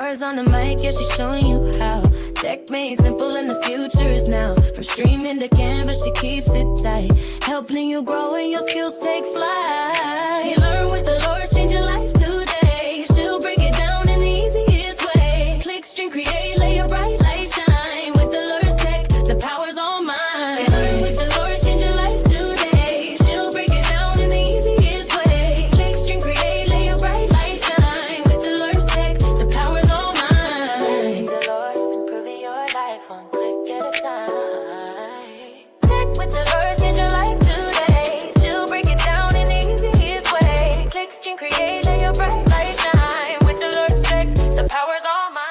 Hours on the mic, yeah, she's showing you how. Tech made simple and the future is now. From streaming to Canvas, she keeps it tight. Helping you grow and your skills take flight. Learn with the Lord's change your life today. She'll break it down in the easiest way. Click, stream, create, let your bright light shine. With the Lord's tech, the power's all mine. Learn with the Lord's change your life today. She'll break it down in the easiest way. Click, stream, create, let your bright light shine. With the Lord's tech, the power's all mine. The Lord's improving your life one click at a time. Tech with the Lord's change your life today. She'll break it down in the easiest way. Click, stream, create, let your bright light shine. With the Lord's tech, the power's all mine.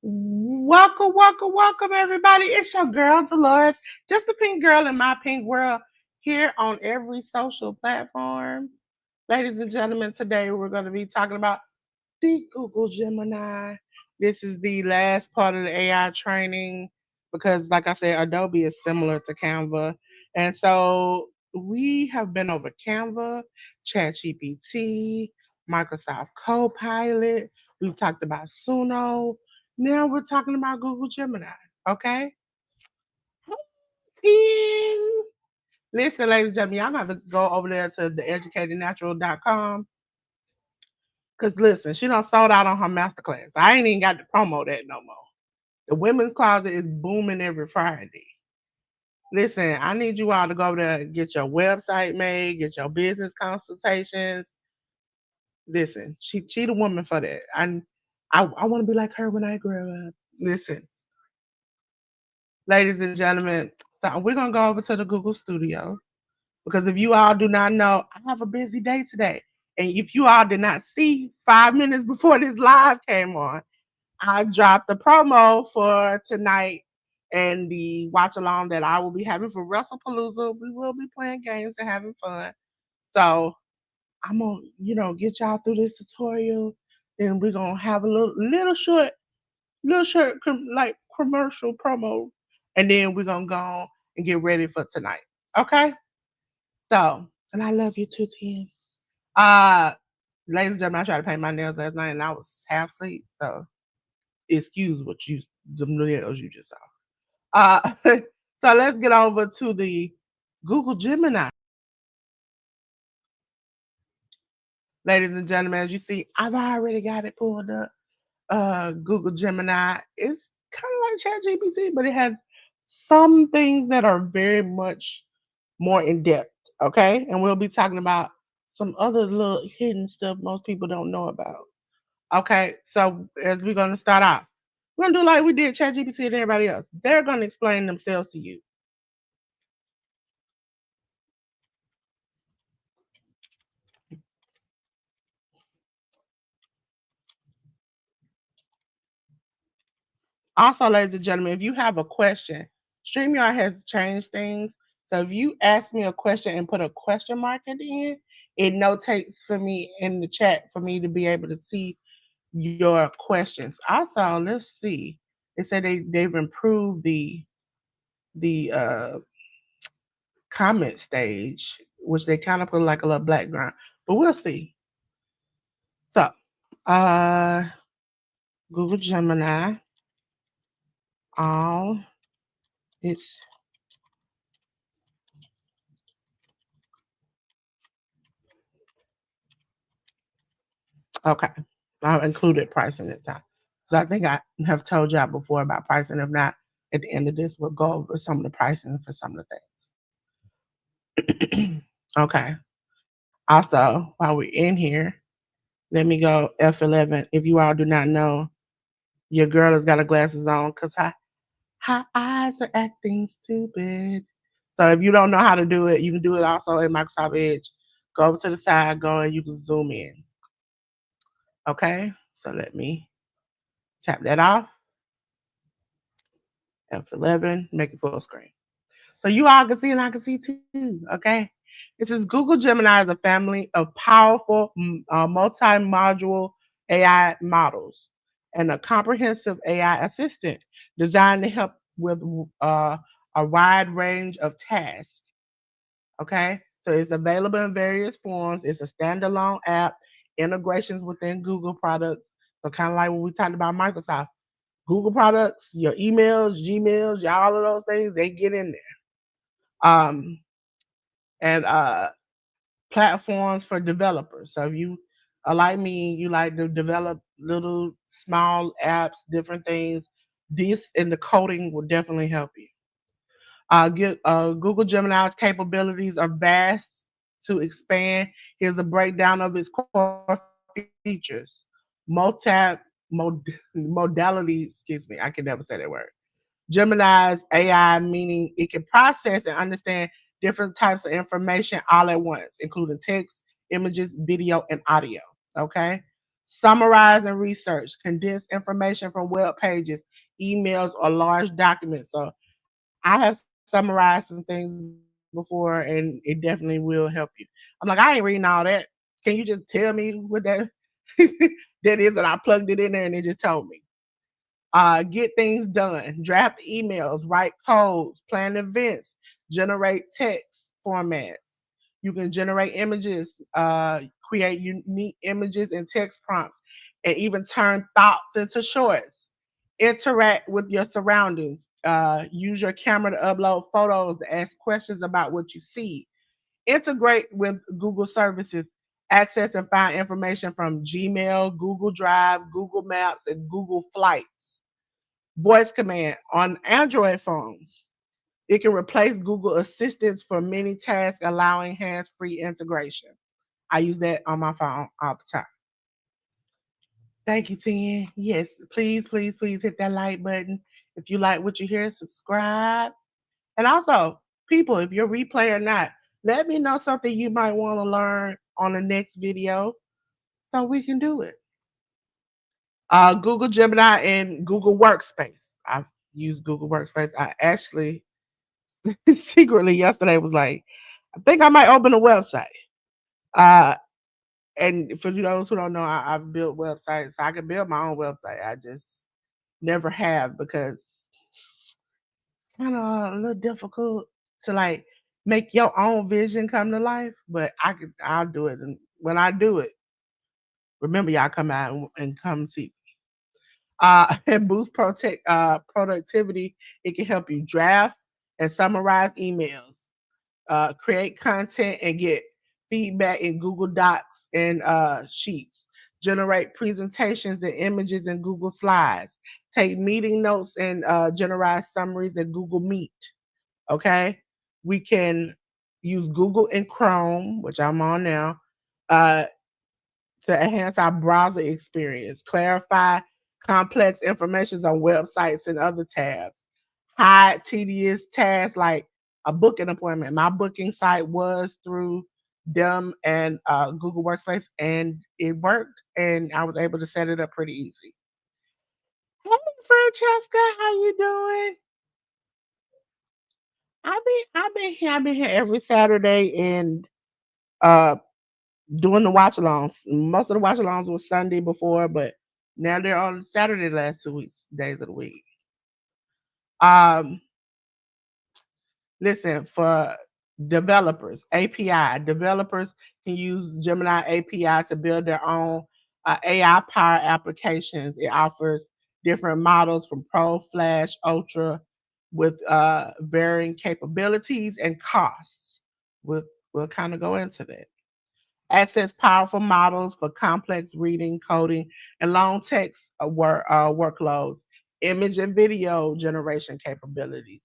Welcome, welcome, welcome, everybody. It's your girl, Dolores, just the pink girl in my pink world, here on every social platform. Ladies and gentlemen, today we're going to be talking about the Google Gemini. This is the last part of the AI training because, like I said, Adobe is similar to Canva. And so we have been over Canva, ChatGPT, Microsoft Copilot. We've talked about Suno. Now we're talking about Google Gemini, okay? And listen, ladies and gentlemen, y'all have to go over there to theeducatednatural.com. Because listen, she done sold out on her masterclass. I ain't even got to promo that no more. The women's closet is booming every Friday. Listen, I need you all to go over there and get your website made, get your business consultations. Listen, she the woman for that. I want to be like her when I grow up. Listen, ladies and gentlemen, so we're going to go over to the Google Studio because if you all do not know, I have a busy day today. And if you all did not see 5 minutes before this live came on, I dropped the promo for tonight and the watch along that I will be having for WrestlePalooza. We will be playing games and having fun. So I'm gonna, get y'all through this tutorial. Then we're gonna have a little short like commercial promo, and then we're gonna go and get ready for tonight. Okay? So, and I love you too, Tim. Ladies and gentlemen, I tried to paint my nails last night and I was half asleep. So excuse the nails you just saw. So let's get over to the Google Gemini. Ladies and gentlemen, as you see, I've already got it pulled up. Google Gemini. It's kind of like ChatGPT, but it has some things that are very much more in depth. Okay, and we'll be talking about some other little hidden stuff most people don't know about. Okay, so as we're gonna start off, we're gonna do like we did ChatGPT and everybody else. They're gonna explain themselves to you. Also, ladies and gentlemen, if you have a question, StreamYard has changed things. So if you ask me a question and put a question mark at the end, it notates for me in the chat for me to be able to see your questions. Also, let's see. They said they've improved the comment stage, which they kind of put like a little background, but we'll see. So, Google Gemini, all it's okay. I've included pricing this time. So I think I have told y'all before about pricing. If not, at the end of this, we'll go over some of the pricing for some of the things. Okay. Also, while we're in here, let me go F11. If you all do not know, your girl has got her glasses on because her eyes are acting stupid. So if you don't know how to do it, you can do it also in Microsoft Edge. Go over to the side, go and you can zoom in. Okay, so let me tap that off. F11, make it full screen. So you all can see and I can see too, okay? This is Google Gemini is a family of powerful multi-module AI models and a comprehensive AI assistant designed to help with a wide range of tasks, okay? So it's available in various forms. It's a standalone app. integrations within Google products. So kind of like when we talked about Microsoft, Google products, your emails, Gmails, all of those things, they get in there. And platforms for developers. So if you are like me, you like to develop little small apps, different things, this and the coding will definitely help you. Google Gemini's capabilities are vast to expand. Here's a breakdown of its core features. Modalities, excuse me, I can never say that word. Gemini's AI, meaning it can process and understand different types of information all at once, including text, images, video, and audio. Okay. Summarize and research, condense information from web pages, emails, or large documents. So I have summarized some things before and it definitely will help you. I'm like, I ain't reading all that. Can you just tell me what that that is? And I plugged it in there and it just told me. Get things done, draft emails, write codes, plan events, generate text formats. You can generate images, create unique images and text prompts, and even turn thoughts into shorts. Interact with your surroundings. Use your camera to upload photos, to ask questions about what you see. Integrate with Google services. Access and find information from Gmail, Google Drive, Google Maps, and Google Flights. Voice command on Android phones. It can replace Google Assistants for many tasks, allowing hands free integration. I use that on my phone all the time. Thank you, Tin. Yes, please, please, please hit that like button. If you like what you hear, subscribe. And also, people, if you're replay or not, let me know something you might want to learn on the next video so we can do it. Google Gemini and Google Workspace. I've used Google Workspace. I actually secretly yesterday was like, I think I might open a website. Uh, and for those who don't know, I've built websites. So I can build my own website. I just never have because it's kind of a little difficult to like make your own vision come to life. But I'll do it. And when I do it, remember y'all come out and come see. And boost productivity. It can help you draft and summarize emails, create content and get feedback in Google Docs and Sheets, generate presentations and images in Google Slides, take meeting notes and generate summaries in Google Meet. Okay, we can use Google and Chrome, which I'm on now, uh, to enhance our browser experience, clarify complex information on websites and other tabs, hide tedious tasks like a booking appointment. My booking site was through them and Google Workspace, and it worked, and I was able to set it up pretty easy. Hey, Francesca, how you doing? I've been here every Saturday and uh doing the watch alongs. Most of the watch alongs was Sunday before, but now they're on Saturday the last 2 weeks, days of the week. Um, Listen, for developers, API, developers can use Gemini API to build their own AI powered applications. It offers different models from Pro, Flash, Ultra with varying capabilities and costs. We'll kind of go into that. Access powerful models for complex reading, coding, and long text workloads, image and video generation capabilities,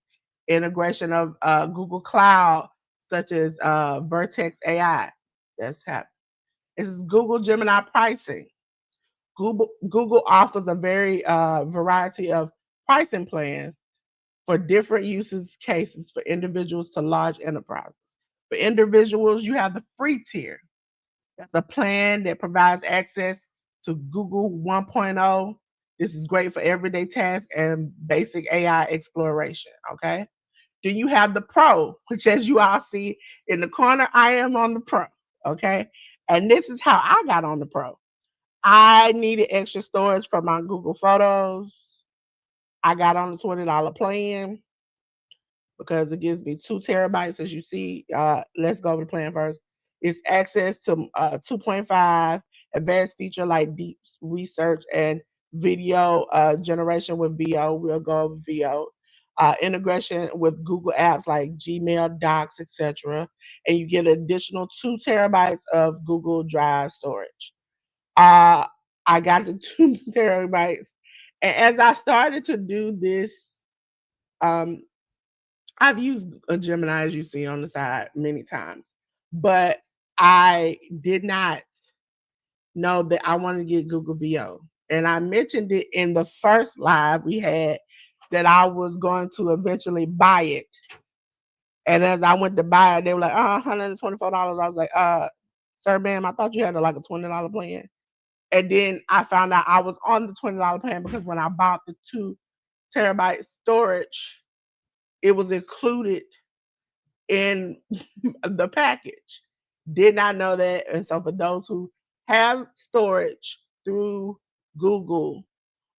integration of Google Cloud, such as Vertex AI. That's happening. It's Google Gemini pricing. Google offers a very variety of pricing plans for different uses cases for individuals to large enterprises. For individuals, you have the free tier. That's a plan that provides access to Google 1.0. This is great for everyday tasks and basic AI exploration. Okay. Then you have the Pro, which, as you all see in the corner, I am on the Pro. Okay. And this is how I got on the Pro. I needed extra storage for my Google Photos. I got on the $20 plan because it gives me 2 terabytes, as you see. Let's go over the plan first. It's access to 2.5 advanced feature like deep research and video generation with VO. We'll go over VO. Integration with Google apps like Gmail, Docs, etc. And you get an additional 2 terabytes of Google Drive storage. Uh, I got the 2 terabytes. And as I started to do this, um, I've used a Gemini, as you see on the side, many times, but I did not know that I wanted to get Google VO. And I mentioned it in the first live we had that I was going to eventually buy it. And as I went to buy it, they were like, $124. I was like, sir, ma'am, I thought you had like a $20 plan. And then I found out I was on the $20 plan because when I bought the 2 terabyte storage, it was included in the package. Did not know that. And so for those who have storage through Google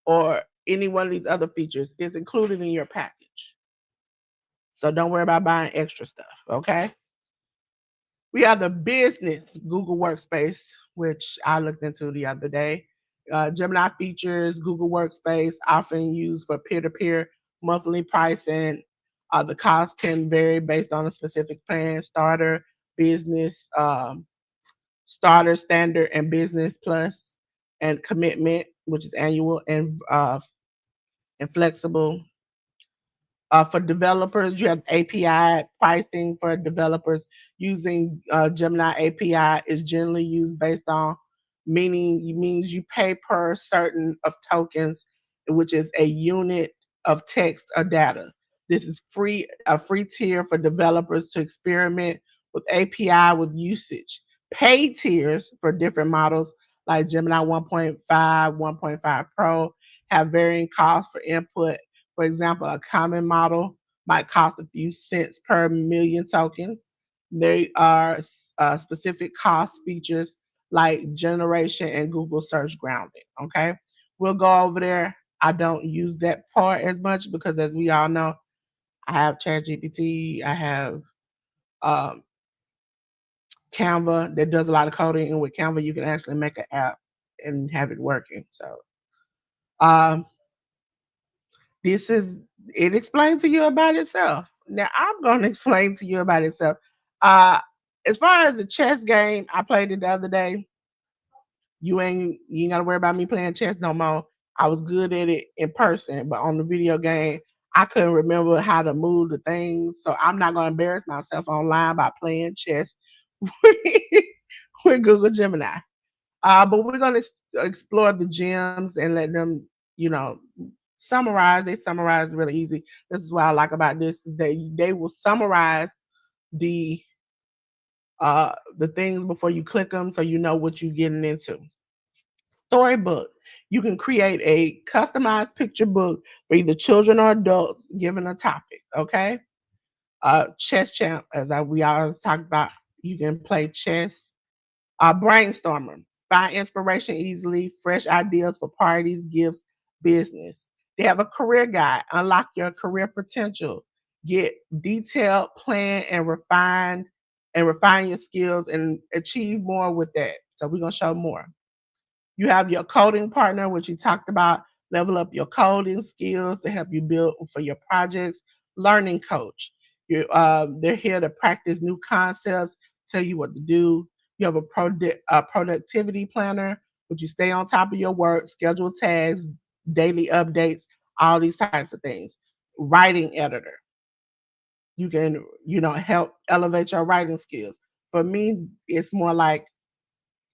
or any one of these other features, it's included in your package. So don't worry about buying extra stuff, okay? We have the business Google Workspace, which I looked into the other day. Gemini features Google Workspace, often used for peer-to-peer monthly pricing. The cost can vary based on a specific plan, starter, business, starter, standard, and business plus, and commitment, which is annual, and flexible. For developers, you have API pricing for developers using Gemini API is generally used based on means you pay per certain of tokens, which is a unit of text or data. This is a free tier for developers to experiment with API with usage. Paid tiers for different models like Gemini 1.5, 1.5 Pro have varying costs for input. For example, a common model might cost a few cents per million tokens. There are specific cost features like generation and Google search grounding. Okay, we'll go over there. I don't use that part as much because, as we all know, I have ChatGPT. I have um, Canva that does a lot of coding, and with Canva, you can actually make an app and have it working. So, um, this is it explains to you about itself. Now I'm gonna explain to you about itself. Uh as far as the chess game, I played it the other day. You ain't gotta worry about me playing chess no more. I was good at it in person, but on the video game, I couldn't remember how to move the things. So I'm not gonna embarrass myself online by playing chess with Google Gemini. But we're gonna explore the gems and let them, you know, summarize. They summarize really easy. This is what I like about this is that they will summarize the the things before you click them, so you know what you're getting into. Storybook. You can create a customized picture book for either children or adults, given a topic. Okay. Chess champ, we always talk about. You can play chess. Brainstormer. Find inspiration easily, fresh ideas for parties, gifts, business. They have a career guide. Unlock your career potential. Get detailed plan and refine your skills and achieve more with that. So we're gonna show more. You have your coding partner, which you talked about. Level up your coding skills to help you build for your projects. Learning coach. They're here to practice new concepts, tell you what to do. You have a productivity planner, which you stay on top of your work, schedule tasks, daily updates, all these types of things. Writing editor. You can, help elevate your writing skills. For me, it's more like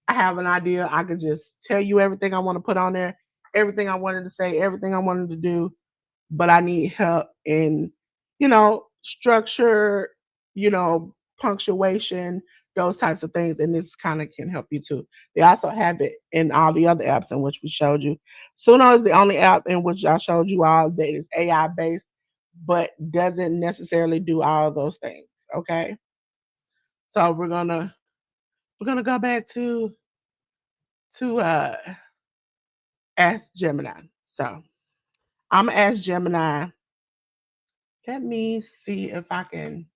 I have an idea. I could just tell you everything I want to put on there, everything I wanted to say, everything I wanted to do, but I need help in, structure, punctuation, those types of things. And this kind of can help you too. They also have it in all the other apps in which we showed you. Suno is the only app in which I showed you all that is AI based, but doesn't necessarily do all of those things. Okay. So we're gonna go back to Ask Gemini. So I'm gonna ask Gemini. Let me see if I can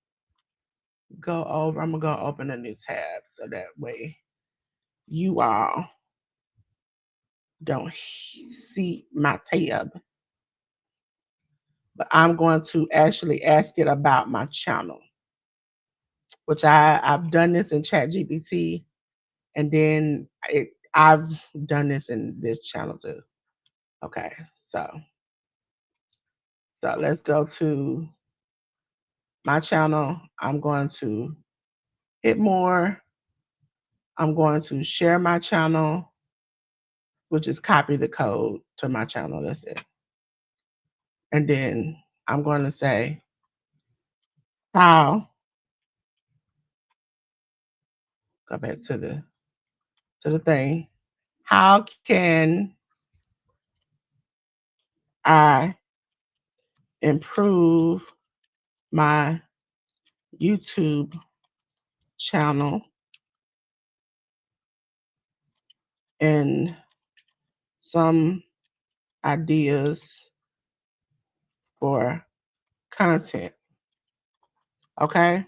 go over. I'm gonna go open a new tab so that way you all don't see my tab, but I'm going to actually ask it about my channel, which I've done this in ChatGPT, and then I've done this in this channel too. Okay, so let's go to my channel. I'm going to hit more. I'm going to share my channel, which is copy the code to my channel. That's it. And then I'm going to say how, go back to the thing. How can I improve my YouTube channel and some ideas for content? Okay.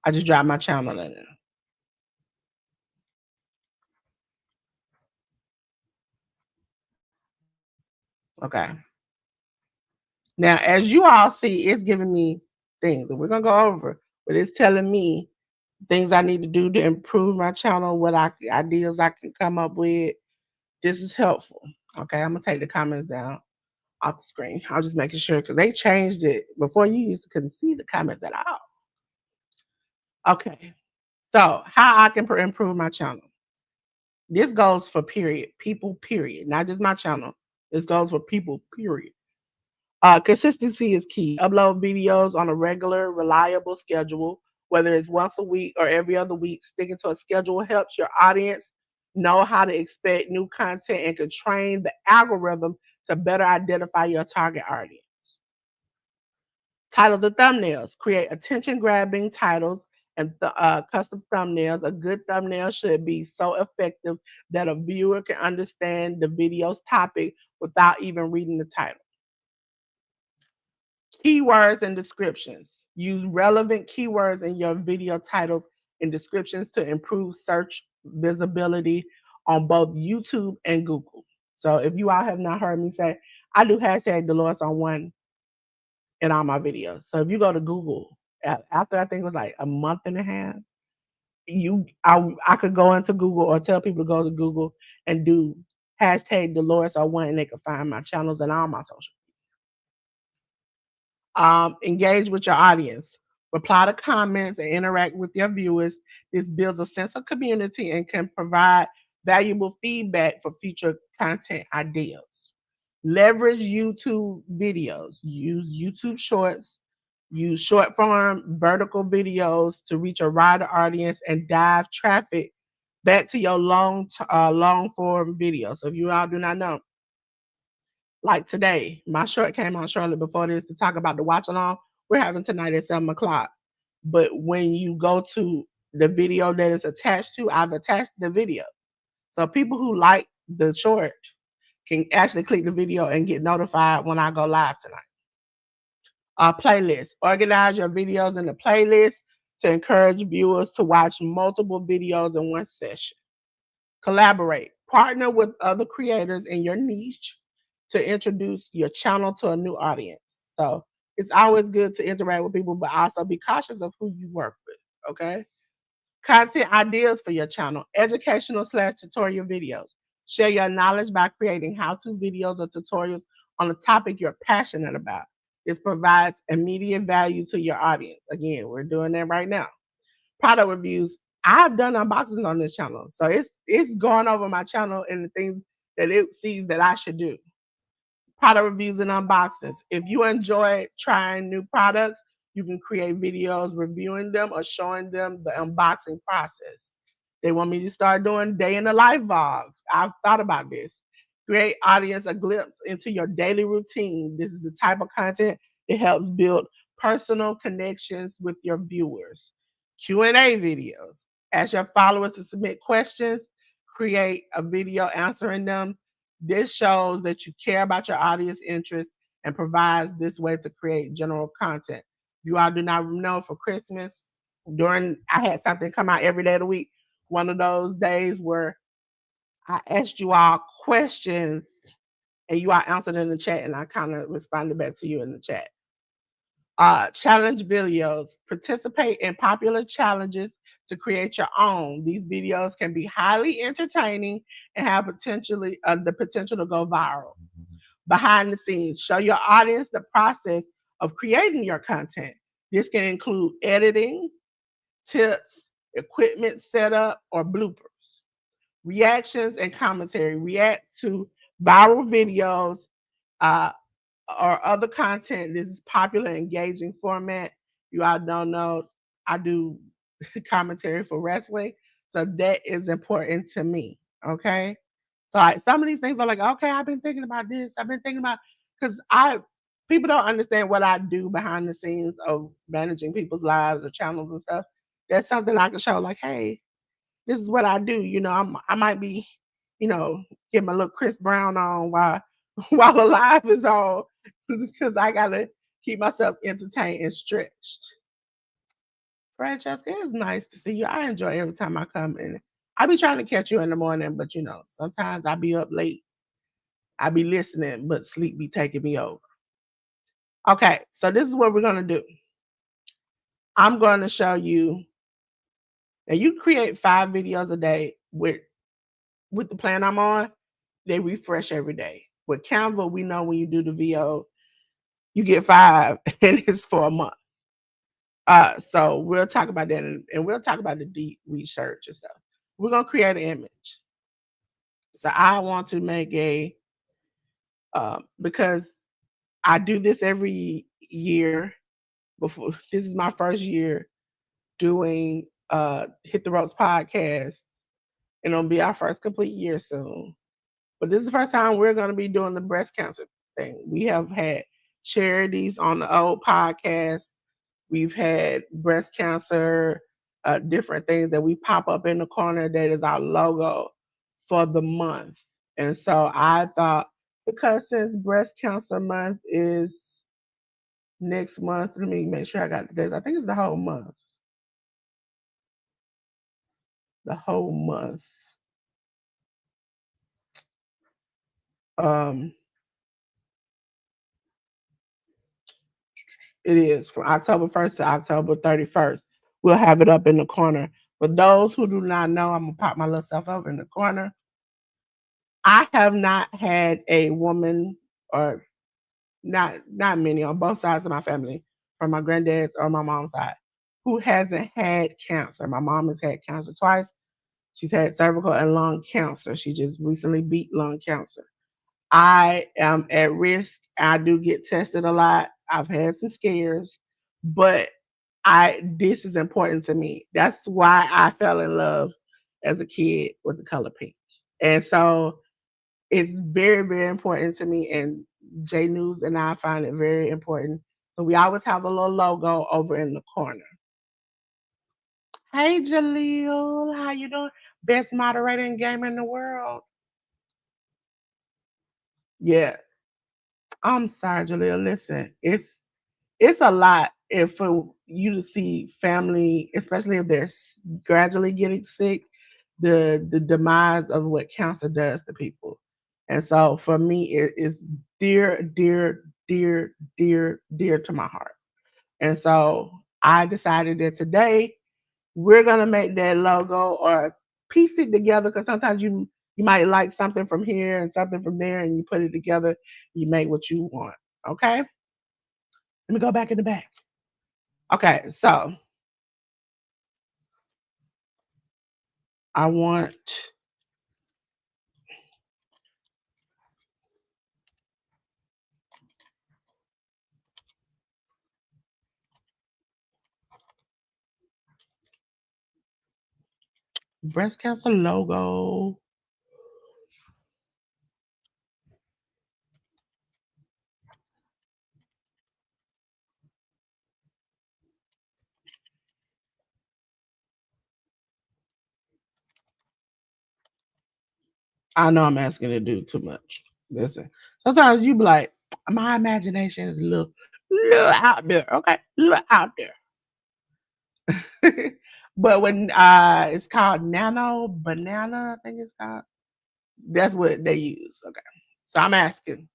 I just dropped my channel in there. Okay. Now, as you all see, it's giving me things, and we're gonna go over, but it's telling me things I need to do to improve my channel, ideas I can come up with. This is helpful. Okay, I'm gonna take the comments down off the screen. I'm just making sure because they changed it. Before you used to couldn't see the comments at all. Okay, so how I can improve my channel. This goes for people, period, not just my channel. This goes for people, period. Consistency is key. Upload videos on a regular, reliable schedule, whether it's once a week or every other week. Sticking to a schedule helps your audience know how to expect new content and can train the algorithm to better identify your target audience. Titles and thumbnails. Create attention-grabbing titles and custom thumbnails. A good thumbnail should be so effective that a viewer can understand the video's topic without even reading the title. Keywords and descriptions. Use relevant keywords in your video titles and descriptions to improve search visibility on both YouTube and Google. So if you all have not heard me say, I do hashtag Dolores on one in all my videos. So if you go to Google, after I think it was like a month and a half, I could go into Google or tell people to go to Google and do hashtag Dolores on one, and they could find my channels and all my social. Engage with your audience. Reply to comments and interact with your viewers. This builds a sense of community and can provide valuable feedback for future content ideas. Leverage YouTube videos. Use YouTube Shorts. Use short form vertical videos to reach a wider audience and dive traffic back to your long form videos. So if you all do not know, like today, my short came out shortly before this to talk about the watch along we're having tonight at 7 o'clock. But when you go to the video that is attached to, I've attached the video. So people who like the short can actually click the video and get notified when I go live tonight. Playlist. Organize your videos in a playlist to encourage viewers to watch multiple videos in one session. Collaborate. Partner with other creators in your niche to introduce your channel to a new audience. So it's always good to interact with people, but also be cautious of who you work with. Okay. Content ideas for your channel. Educational / tutorial videos. Share your knowledge by creating how-to videos or tutorials on a topic you're passionate about. This provides immediate value to your audience. Again, we're doing that right now. Product reviews. I've done unboxings on this channel. So it's gone over my channel and the things that it sees that I should do. Product reviews and unboxings. If you enjoy trying new products, you can create videos reviewing them or showing them the unboxing process. They want me to start doing day in the life vlogs. I've thought about this. Create audience a glimpse into your daily routine. This is the type of content that helps build personal connections with your viewers. Q&A videos. Ask your followers to submit questions. Create a video answering them. This shows that you care about your audience interests and provides this way to create general content. If you all do not know, for Christmas, I had something come out every day of the week. One of those days where I asked you all questions and you all answered in the chat, and I kind of responded back to you in the chat. Challenge videos. Participate in popular challenges to create your own. These videos can be highly entertaining and have the potential to go viral. Behind the scenes, show your audience the process of creating your content. This can include editing, tips, equipment setup, or bloopers. Reactions and commentary. React to viral videos, uh, or other content. This is popular, engaging format. You all don't know, I do commentary for wrestling, so that is important to me. Okay, so some of these things are like, okay, I've been thinking about this. I've been thinking about because I people don't understand what I do behind the scenes of managing people's lives or channels and stuff. That's something I can show, like, hey, this is what I do. I might be, get my little Chris Brown on while while the live is on because I gotta keep myself entertained and stretched. Francesca, it's nice to see you. I enjoy every time I come in. I be trying to catch you in the morning, but sometimes I be up late. I be listening, but sleep be taking me over. Okay, so this is what we're gonna do. I'm gonna show you. Now you create 5 videos a day with the plan I'm on. They refresh every day. With Canva, we know when you do the VO, you get 5 and it's for a month. So we'll talk about that and we'll talk about the deep research and stuff. We're gonna create an image. So I want to make because I do this every year. Before this is my first year doing Hit the Ropes podcast, and it'll be our first complete year soon. But this is the first time we're going to be doing the breast cancer thing. We have had charities on the old podcast. We've had breast cancer, different things that we pop up in the corner that is our logo for the month. And so I thought, because since breast cancer month is next month, let me make sure I got the days. I think it's the whole month. The whole month. Um, It is from October 1st to October 31st. We'll have it up in the corner. For those who do not know, I'm going to pop my little stuff up in the corner. I have not had a woman, or not many, on both sides of my family, from my granddad's or my mom's side, who hasn't had cancer. My mom has had cancer twice. She's had cervical and lung cancer. She just recently beat lung cancer. I am at risk. I do get tested a lot. I've had some scares, but this is important to me. That's why I fell in love as a kid with the color pink. And so it's very, very important to me. And J News and I find it very important. So we always have a little logo over in the corner. Hey Jaleel, how you doing? Best moderator and gamer in the world. Yeah. I'm sorry, Jaleel. Listen, it's a lot if for you to see family, especially if they're gradually getting sick, the demise of what cancer does to people. And so for me, it is dear, dear, dear, dear, dear to my heart. And so I decided that today we're gonna make that logo or piece it together, because sometimes you might like something from here and something from there, and you put it together, you make what you want. Okay. Let me go back in the back. Okay, so I want breast cancer logo. I know I'm asking to do too much. Listen, sometimes you be like, my imagination is little out there. Okay, little out there. But when it's called Nano Banana, I think it's called. That's what they use. Okay. So I'm asking.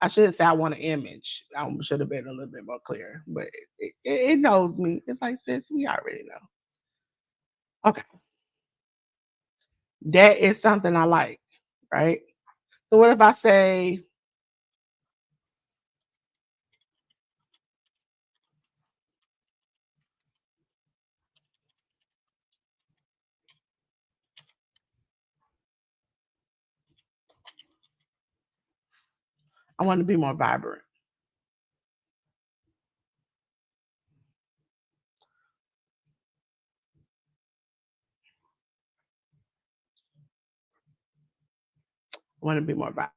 I should say I want an image. I should have been a little bit more clear, but it knows me. It's like, sis, we already know. Okay. That is something I like, right? So what if I say, I want to be more vibrant? I want to be more vibrant.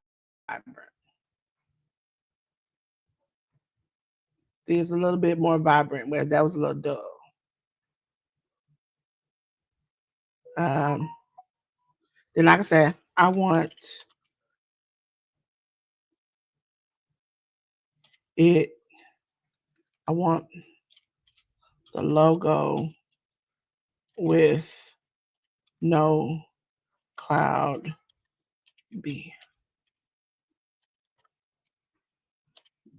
See, it's a little bit more vibrant, where that was a little dull. Um, then, like I said, it. I want the logo with no cloud B,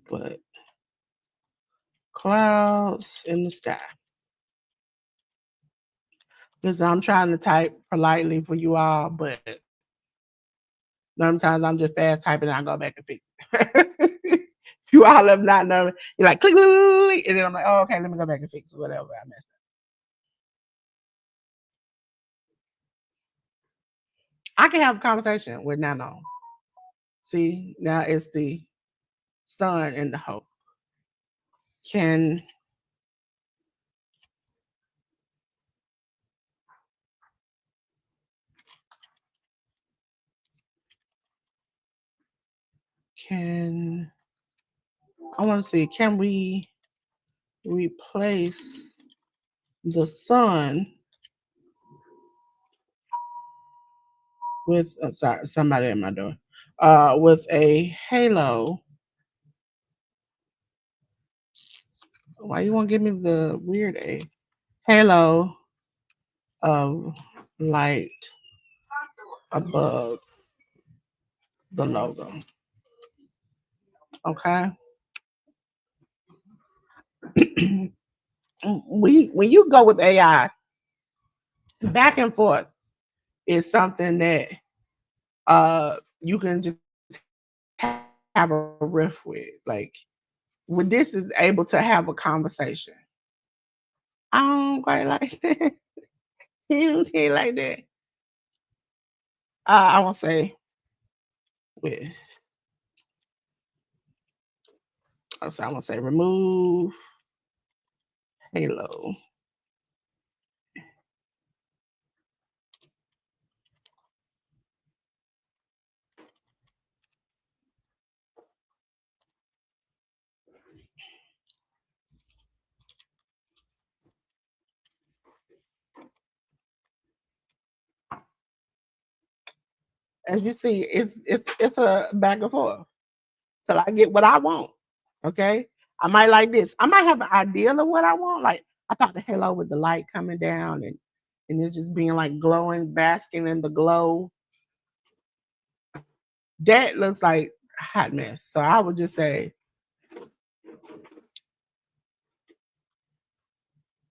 but clouds in the sky. Listen, I'm trying to type politely for you all, but sometimes I'm just fast typing and I go back and fix it. You all have not known. You're like, click, click, click, and then I'm like, oh, okay, let me go back and fix whatever I messed up. I can have a conversation with Nano. See, now it's the sun and the hope. Can can I want to see? Can we replace the sun with? Sorry, somebody at my door. With a halo. Why you want to give me the weird A? Halo of light above the logo. Okay. When you go with AI, back and forth is something that you can just have a riff with. Like with this is able to have a conversation. I don't quite like that. You don't say like that. I won't say with. So I won't say remove halo. As you see, it's a back and forth till I get what I want. Okay, I might like this. I might have an idea of what I want. Like I thought the halo with the light coming down and it's just being like glowing, basking in the glow. That looks like a hot mess. So I would just say,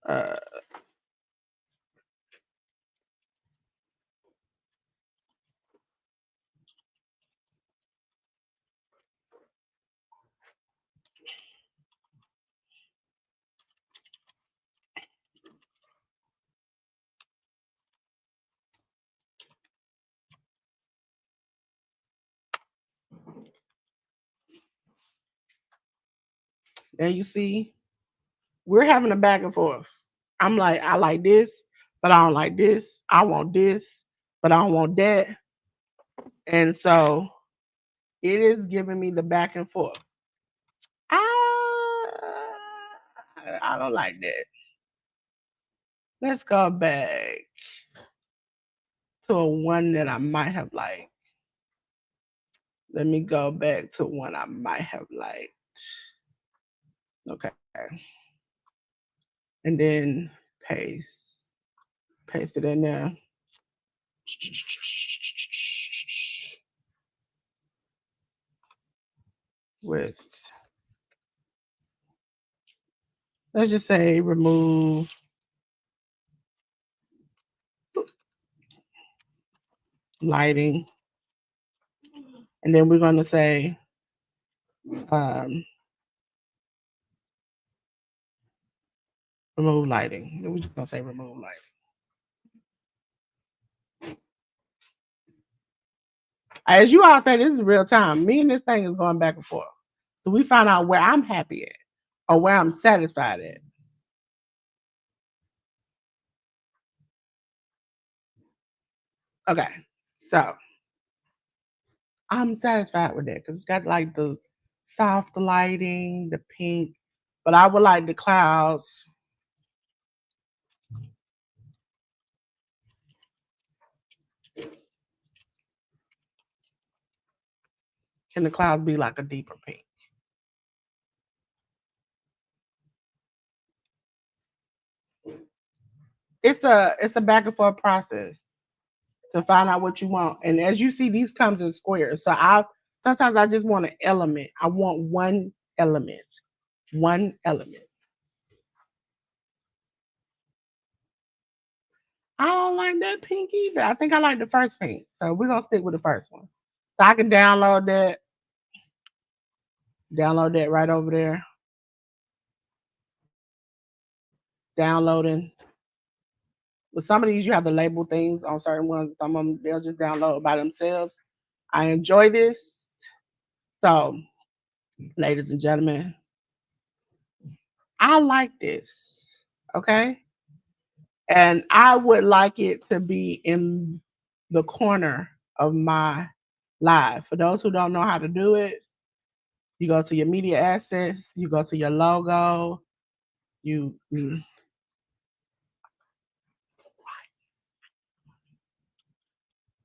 uh, and you see, we're having a back and forth. I'm like, I like this, but I don't like this. I want this, but I don't want that. And so it is giving me the back and forth. I don't like that. Let's go back to a one that I might have liked. Let me go back to one I might have liked. Okay. And then paste. Paste it in there. with, let's just say, remove lighting. And then we're going to say, remove lighting. We're just going to say remove lighting. As you all say, this is real time. Me and this thing is going back and forth. So we find out where I'm happy at or where I'm satisfied at. Okay, so I'm satisfied with that because it's got like the soft lighting, the pink, but I would like the clouds. Can the clouds be like a deeper pink? It's a back and forth process to find out what you want. And as you see, these comes in squares. So sometimes I just want an element. I want one element. One element. I don't like that pink either. I think I like the first pink. So we're gonna stick with the first one. So I can download that. Download that right over there. Downloading. With some of these, you have to label things on certain ones. Some of them, they'll just download by themselves. I enjoy this. So, ladies and gentlemen, I like this. Okay. And I would like it to be in the corner of my live. For those who don't know how to do it, you go to your media assets, you go to your logo,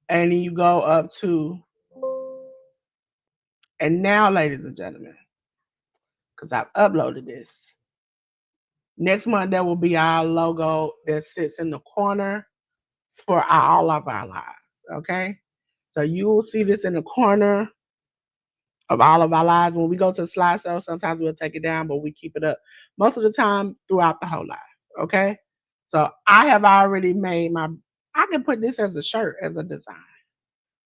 and you go up to, and now, ladies and gentlemen, because I've uploaded this, next month there will be our logo that sits in the corner for all of our lives. Okay, so you will see this in the corner of all of our lives. When we go to the slideshow, sometimes we'll take it down, but we keep it up most of the time throughout the whole live. Okay, so I have already made I can put this as a shirt as a design.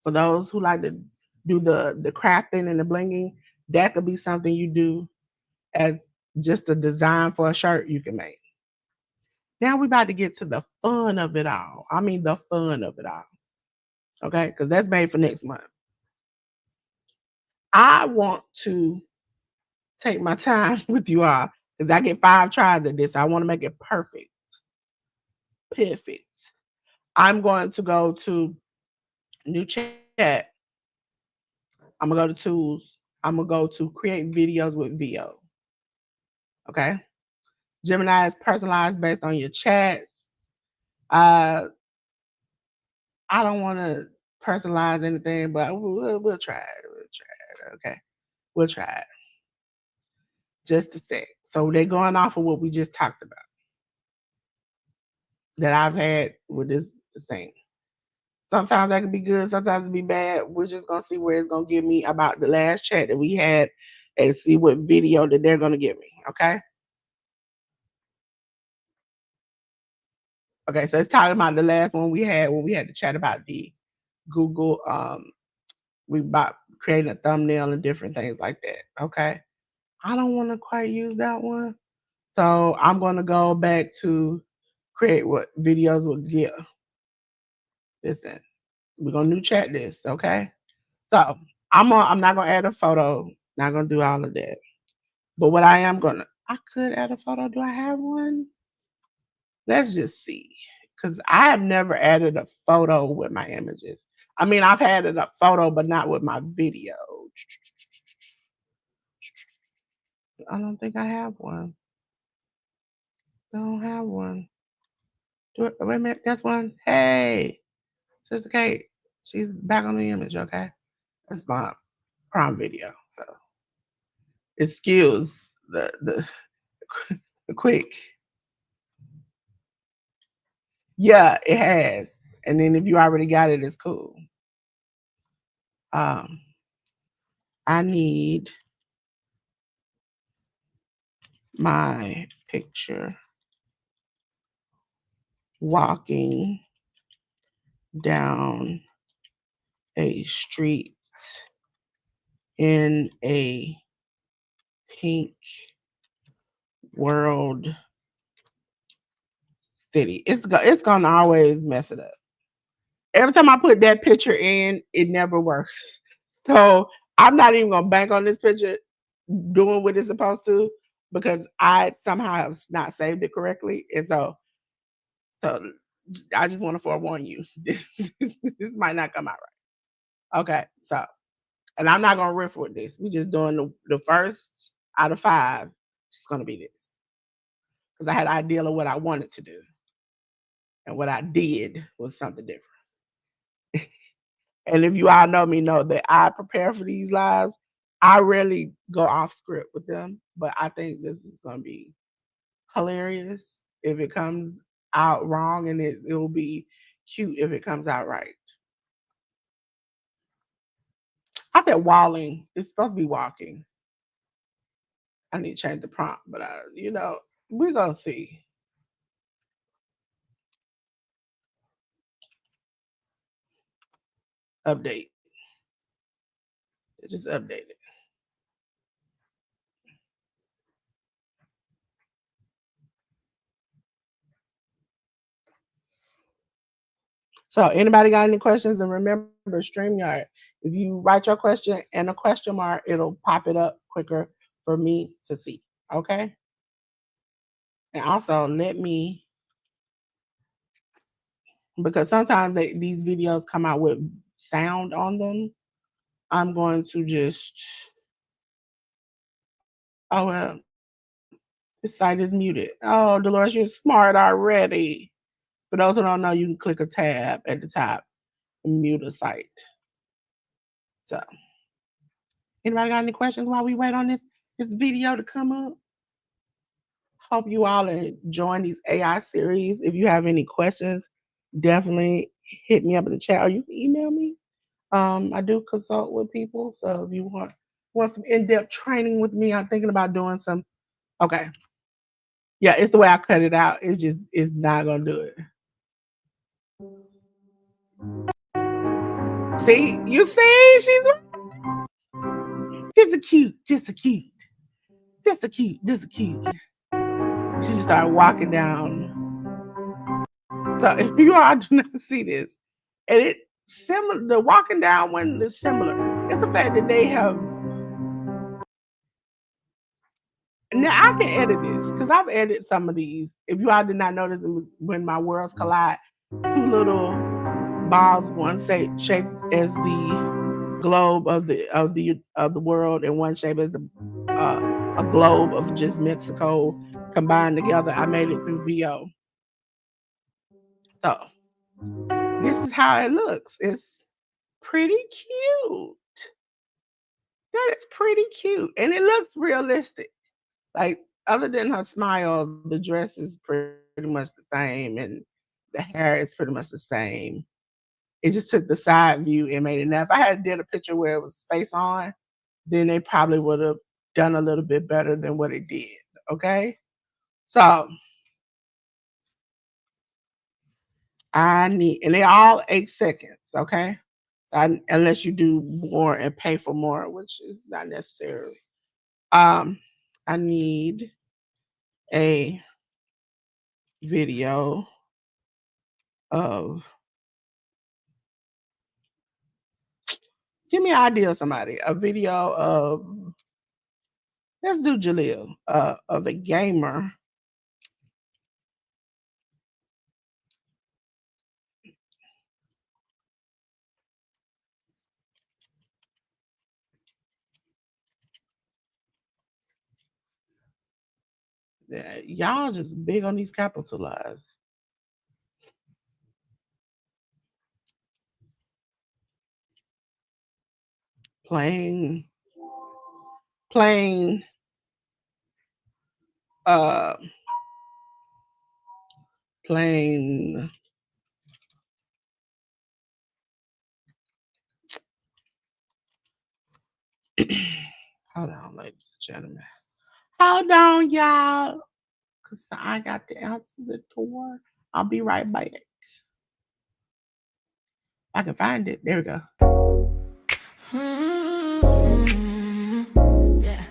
For those who like to do the crafting and the blinging, that could be something you do as just a design for a shirt you can make. Now we're about to get to the fun of it all. I mean, the fun of it all. Okay, because that's made for next month. I want to take my time with you all because I get 5 tries at this. I want to make it perfect. Perfect. I'm going to go to new chat. I'm going to go to tools. I'm going to go to create videos with VO. Okay. Gemini is personalized based on your chats. I don't want to personalize anything, but we'll try it. We'll try it. Okay. We'll try it. Just a sec. So they're going off of what we just talked about that I've had with this thing. Sometimes that can be good, sometimes it be bad. We're just gonna see where it's gonna give me about the last chat that we had and see what video that they're gonna give me. Okay. Okay, so it's talking about the last one we had when we had to chat about the Google we about creating a thumbnail and different things like that. Okay. I don't want to quite use that one. So I'm gonna go back to create what videos would give. Listen, we're gonna new chat this, okay? So I'm not gonna add a photo, not gonna do all of that. But what I could add a photo. Do I have one? Let's just see. Because I have never added a photo with my images. I mean, I've added a photo, but not with my video. I don't think I have one. Don't have one. Wait a minute, that's one. Hey, Sister Kate. She's back on the image, okay? That's my prom video. So it skills the quick. Yeah, it has. And then if you already got it, it's cool. I need my picture walking down a street in a pink world city. It's gonna always mess it up. Every time I put that picture in, it never works. So I'm not even gonna bank on this picture doing what it's supposed to because I somehow have not saved it correctly. And so I just want to forewarn you. This might not come out right. Okay, so and I'm not gonna riff with this. We just doing the first out of 5. It's gonna be this because I had an idea of what I wanted to do, and what I did was something different. And if you all know me, know that I prepare for these lives. I rarely go off script with them, but I think this is gonna be hilarious if it comes out wrong, and it will be cute if it comes out right. I said walling. It's supposed to be walking. I need to change the prompt, but we're gonna see. Update. It just updated. So anybody got any questions? And remember, StreamYard, if you write your question and a question mark, it'll pop it up quicker for me to see. Okay? And also let me, because sometimes these videos come out with sound on them. I'm going to just, oh, well, this site is muted. Oh, Dolores, you're smart already. For those who don't know, you can click a tab at the top and mute a site. So, anybody got any questions while we wait on this video to come up? Hope you all are enjoying these AI series. If you have any questions, definitely hit me up in the chat, or you can email me. I do consult with people, so if you want some in-depth training with me, I'm thinking about doing some. Okay, yeah, it's the way I cut it out. It's not gonna do it. See, you see, just a cute, just a cute, just a cute, just a cute. She just started walking down. So if you all do not see this, and it similar, the walking down one is similar. It's the fact that they have. Now I can edit this because I've edited some of these. If you all did not notice, when my worlds collide, 2 little balls, one shaped as the globe of the world, and one shape as a globe of just Mexico combined together. I made it through VO. So this is how it looks. It's pretty cute. That is pretty cute, and it looks realistic. Like, other than her smile, the dress is pretty much the same, and the hair is pretty much the same. It just took the side view and made it. Now, if I had did a picture where it was face on, then they probably would have done a little bit better than what it did. Okay, so and they're all 8 seconds. Okay, so unless you do more and pay for more, which is not necessarily. I need a video of, give me an idea of somebody. A video of, let's do Jaleel, of a gamer y'all just big on these capitalized. Plain, plain, uh, plain Hold on, ladies and gentlemen. Hold on, y'all. Because I got to answer the door. I'll be right back. I can find it. There we go. Yeah.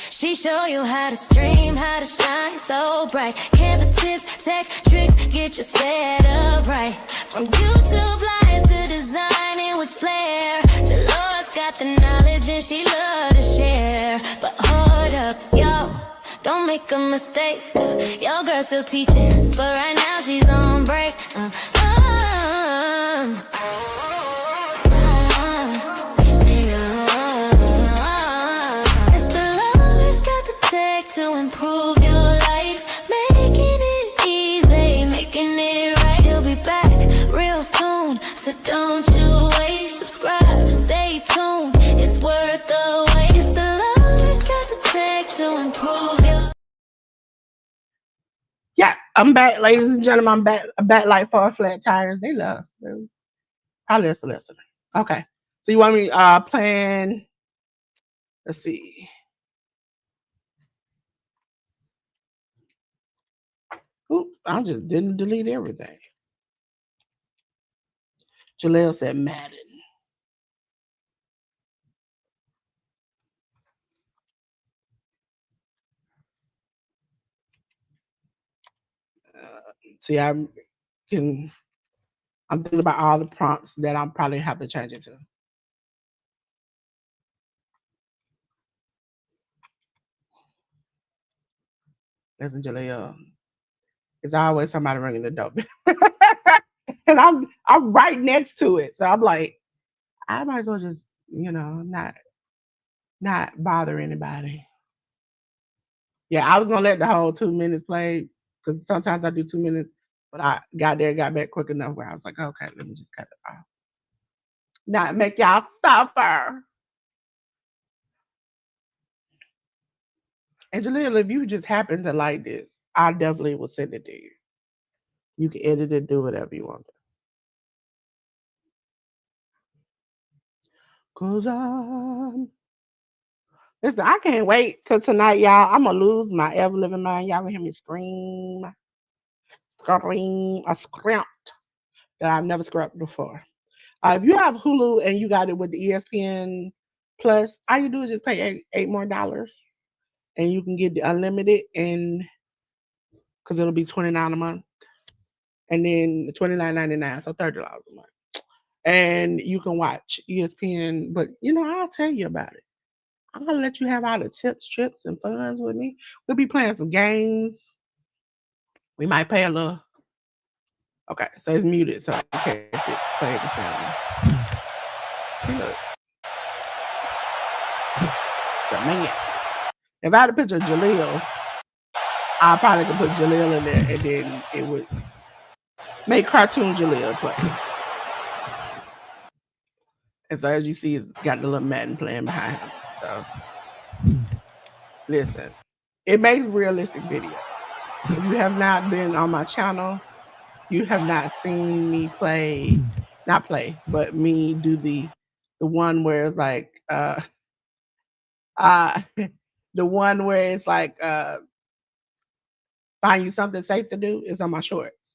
She show you how to stream, how to shine so bright. Canva tips, tech tricks, get you set up right. From YouTube lines to designing with flair. Dolores got the knowledge and she love to share. But hold up, yo, don't make a mistake. Your girl still teaching, but right now she's on break. To improve your life, making it easy, making it right. She'll be back real soon, so don't you wait. Subscribe, stay tuned, it's worth the wait. It's the love it's got to take to improve your. Yeah, I'm back, ladies and gentlemen. I'm back like 4 flat tires. They love. I'll listen. Okay, so you want me playing? Let's see. Oop, I just didn't delete everything. Jaleel said Madden. See, I'm thinking about all the prompts that I'll probably have to change it to. Listen, Jaleel, it's always somebody ringing the doorbell. And I'm right next to it. So I'm like, I might as well just, not bother anybody. Yeah, I was gonna let the whole 2 minutes play because sometimes I do 2 minutes, but I got back quick enough where I was like, okay, let me just cut it off. Not make y'all suffer. And Jaleel, if you just happen to like this, I definitely will send it to you. You can edit it, do whatever you want. Cause listen, I can't wait till tonight, y'all. I'm gonna lose my ever living mind. Y'all gonna hear me scream a script that I've never scrapped before. If you have Hulu and you got it with the ESPN Plus, all you do is just pay $8 more, and you can get the unlimited, and because it'll be $29 a month, and then $29.99, so $30 a month, and you can watch ESPN. But I'll tell you about it. I'm gonna let you have all the tips, trips, and funs with me. We'll be playing some games. We might play a little. Okay, so it's muted, so in case it played the sound. See, look. So, man, if I had a picture of Jaleel, I probably could put Jaleel in there, and then it would make cartoon Jaleel play. And so, as you see, it's got the little Madden playing behind him. So, listen, it makes realistic videos. If you have not been on my channel, you have not seen me but me do the one where it's like the one where it's like find you something safe to do is on my shorts.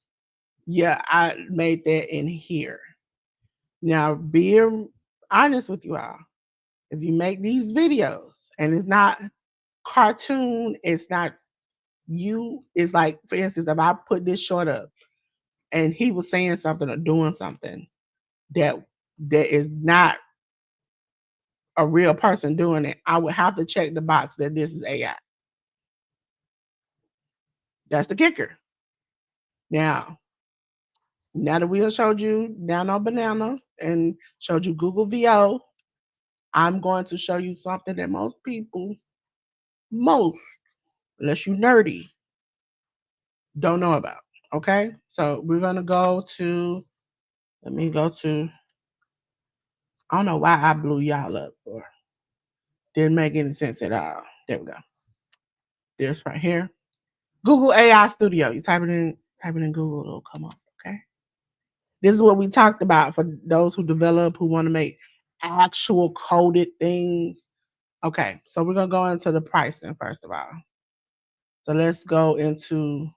Yeah, I made that in here. Now, be honest with you all. If you make these videos and it's not cartoon, it's not you, it's like, for instance, if I put this short up and he was saying something or doing something that is not a real person doing it, I would have to check the box that this is AI. That's the kicker. Now that we showed you Nano Banana and showed you Google VO, I'm going to show you something that most, unless you nerdy, don't know about. Okay? So we're going to go to, I don't know why I blew y'all up for. Didn't make any sense at all. There we go. This right here. Google AI Studio. You type Type it in Google, it'll come up. Okay. This is what we talked about for those who develop, who want to make actual coded things. Okay, so we're gonna go into the pricing first of all. So let's go into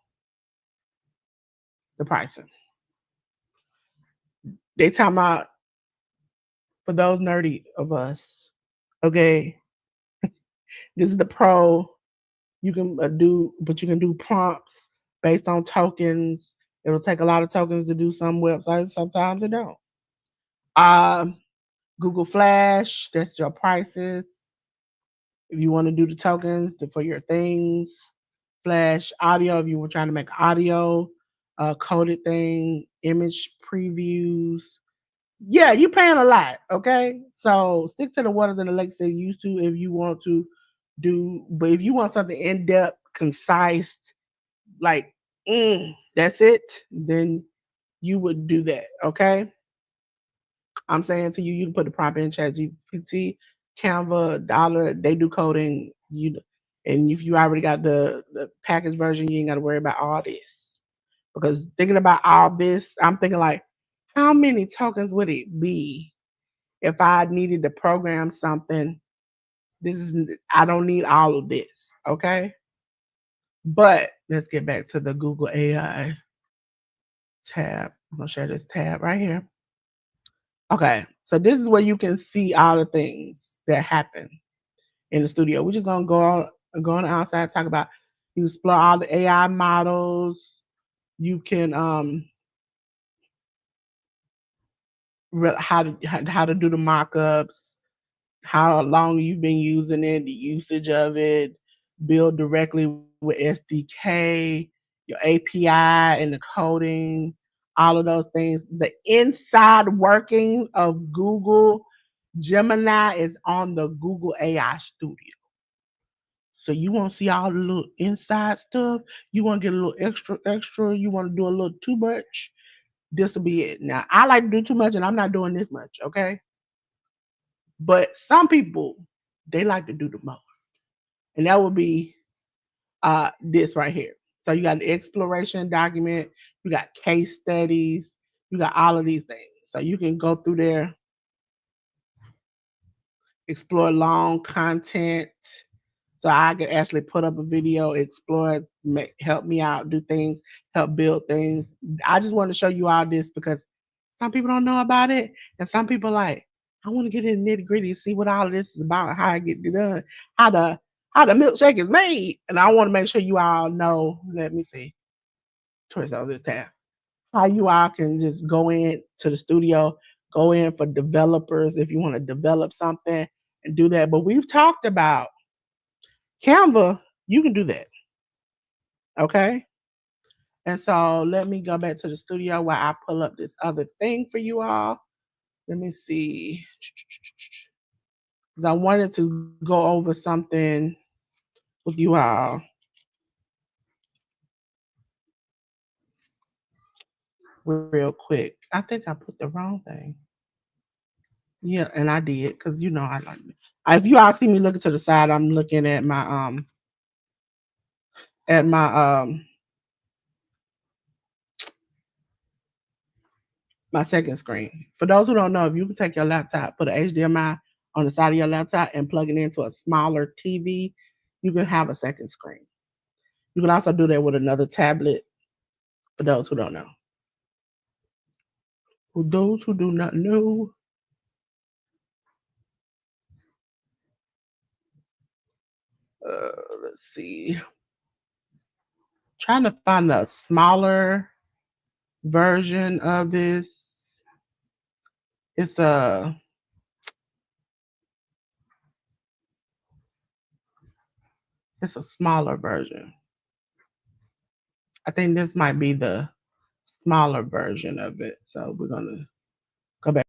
the pricing. They talking about for those nerdy of us. Okay, this is the pro. You can but you can do prompts based on tokens. It'll take a lot of tokens to do some websites. Sometimes it don't. Um, Google Flash. That's your prices. If you want to do the tokens for your things, Flash audio. If you were trying to make audio, coded thing, image previews. Yeah, you paying a lot. Okay, so stick to the waters and the lakes they used to if you want to do. But if you want something in depth, concise, like that's it, then you would do that. Okay. I'm saying to you, you can put the prompt in Chat GPT, Canva, Dollar, they do coding. And if you already got the package version, you ain't got to worry about all this. Because thinking about all this, I'm thinking like, how many tokens would it be if I needed to program something? I don't need all of this. Okay. But let's get back to the Google AI tab. I'm gonna share this tab right here. Okay, so this is where you can see all the things that happen in the studio. We're just gonna go on the outside, talk about you explore all the AI models. You can how to do the mockups, how long you've been using it, the usage of it, build directly with SDK, your API and the coding, all of those things. The inside working of Google Gemini is on the Google AI Studio. So you want to see all the little inside stuff. You want to get a little extra. You want to do a little too much. This will be it. Now I like to do too much, and I'm not doing this much. Okay, but some people they like to do the most, and that would be this right here. So you got the exploration document, you got case studies, you got all of these things. So you can go through there, explore long content. So I could actually put up a video, explore it, help me out, do things, help build things. I just want to show you all this because some people don't know about it, and some people like, I want to get in the nitty gritty, see what all of this is about, how I get it done, how the how the milkshake is made, and I want to make sure you all know. Let me see, twist on this tab. How you all can just go in to the studio, go in for developers if you want to develop something and do that. But we've talked about Canva. You can do that, okay? And so let me go back to the studio while I pull up this other thing for you all. Let me see. Because I wanted to go over something with you all. Real quick. I think I put the wrong thing. Yeah, and I did because you know I like it. If you all see me looking to the side, I'm looking at my second screen. For those who don't know, if you can take your laptop, put an HDMI on the side of your laptop and plug it into a smaller TV, you can have a second screen. You can also do that with another tablet. For those who don't know, for those who do not know, let's see. Trying to find a smaller version of this. It's a smaller version. I think this might be the smaller version of it. So we're gonna go back.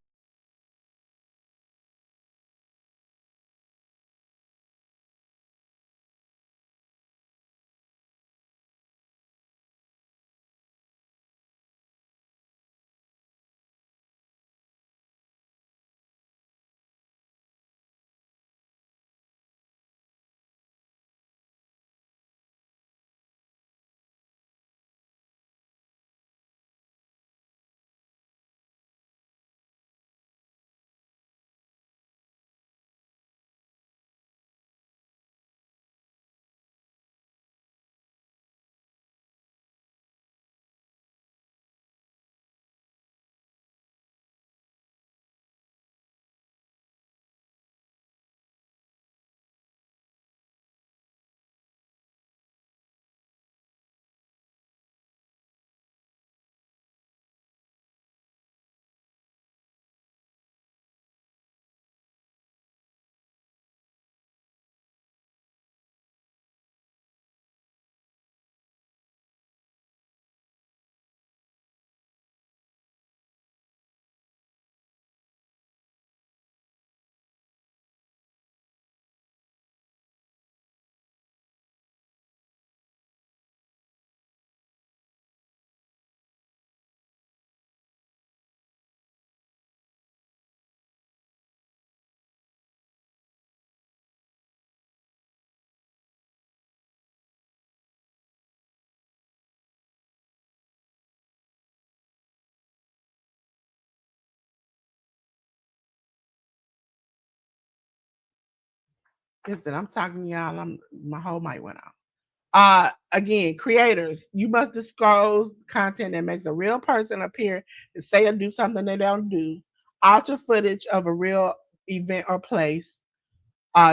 Listen, I'm talking to y'all. My whole mic went off. Again, creators, you must disclose content that makes a real person appear to say or do something they don't do. Alter footage of a real event or place.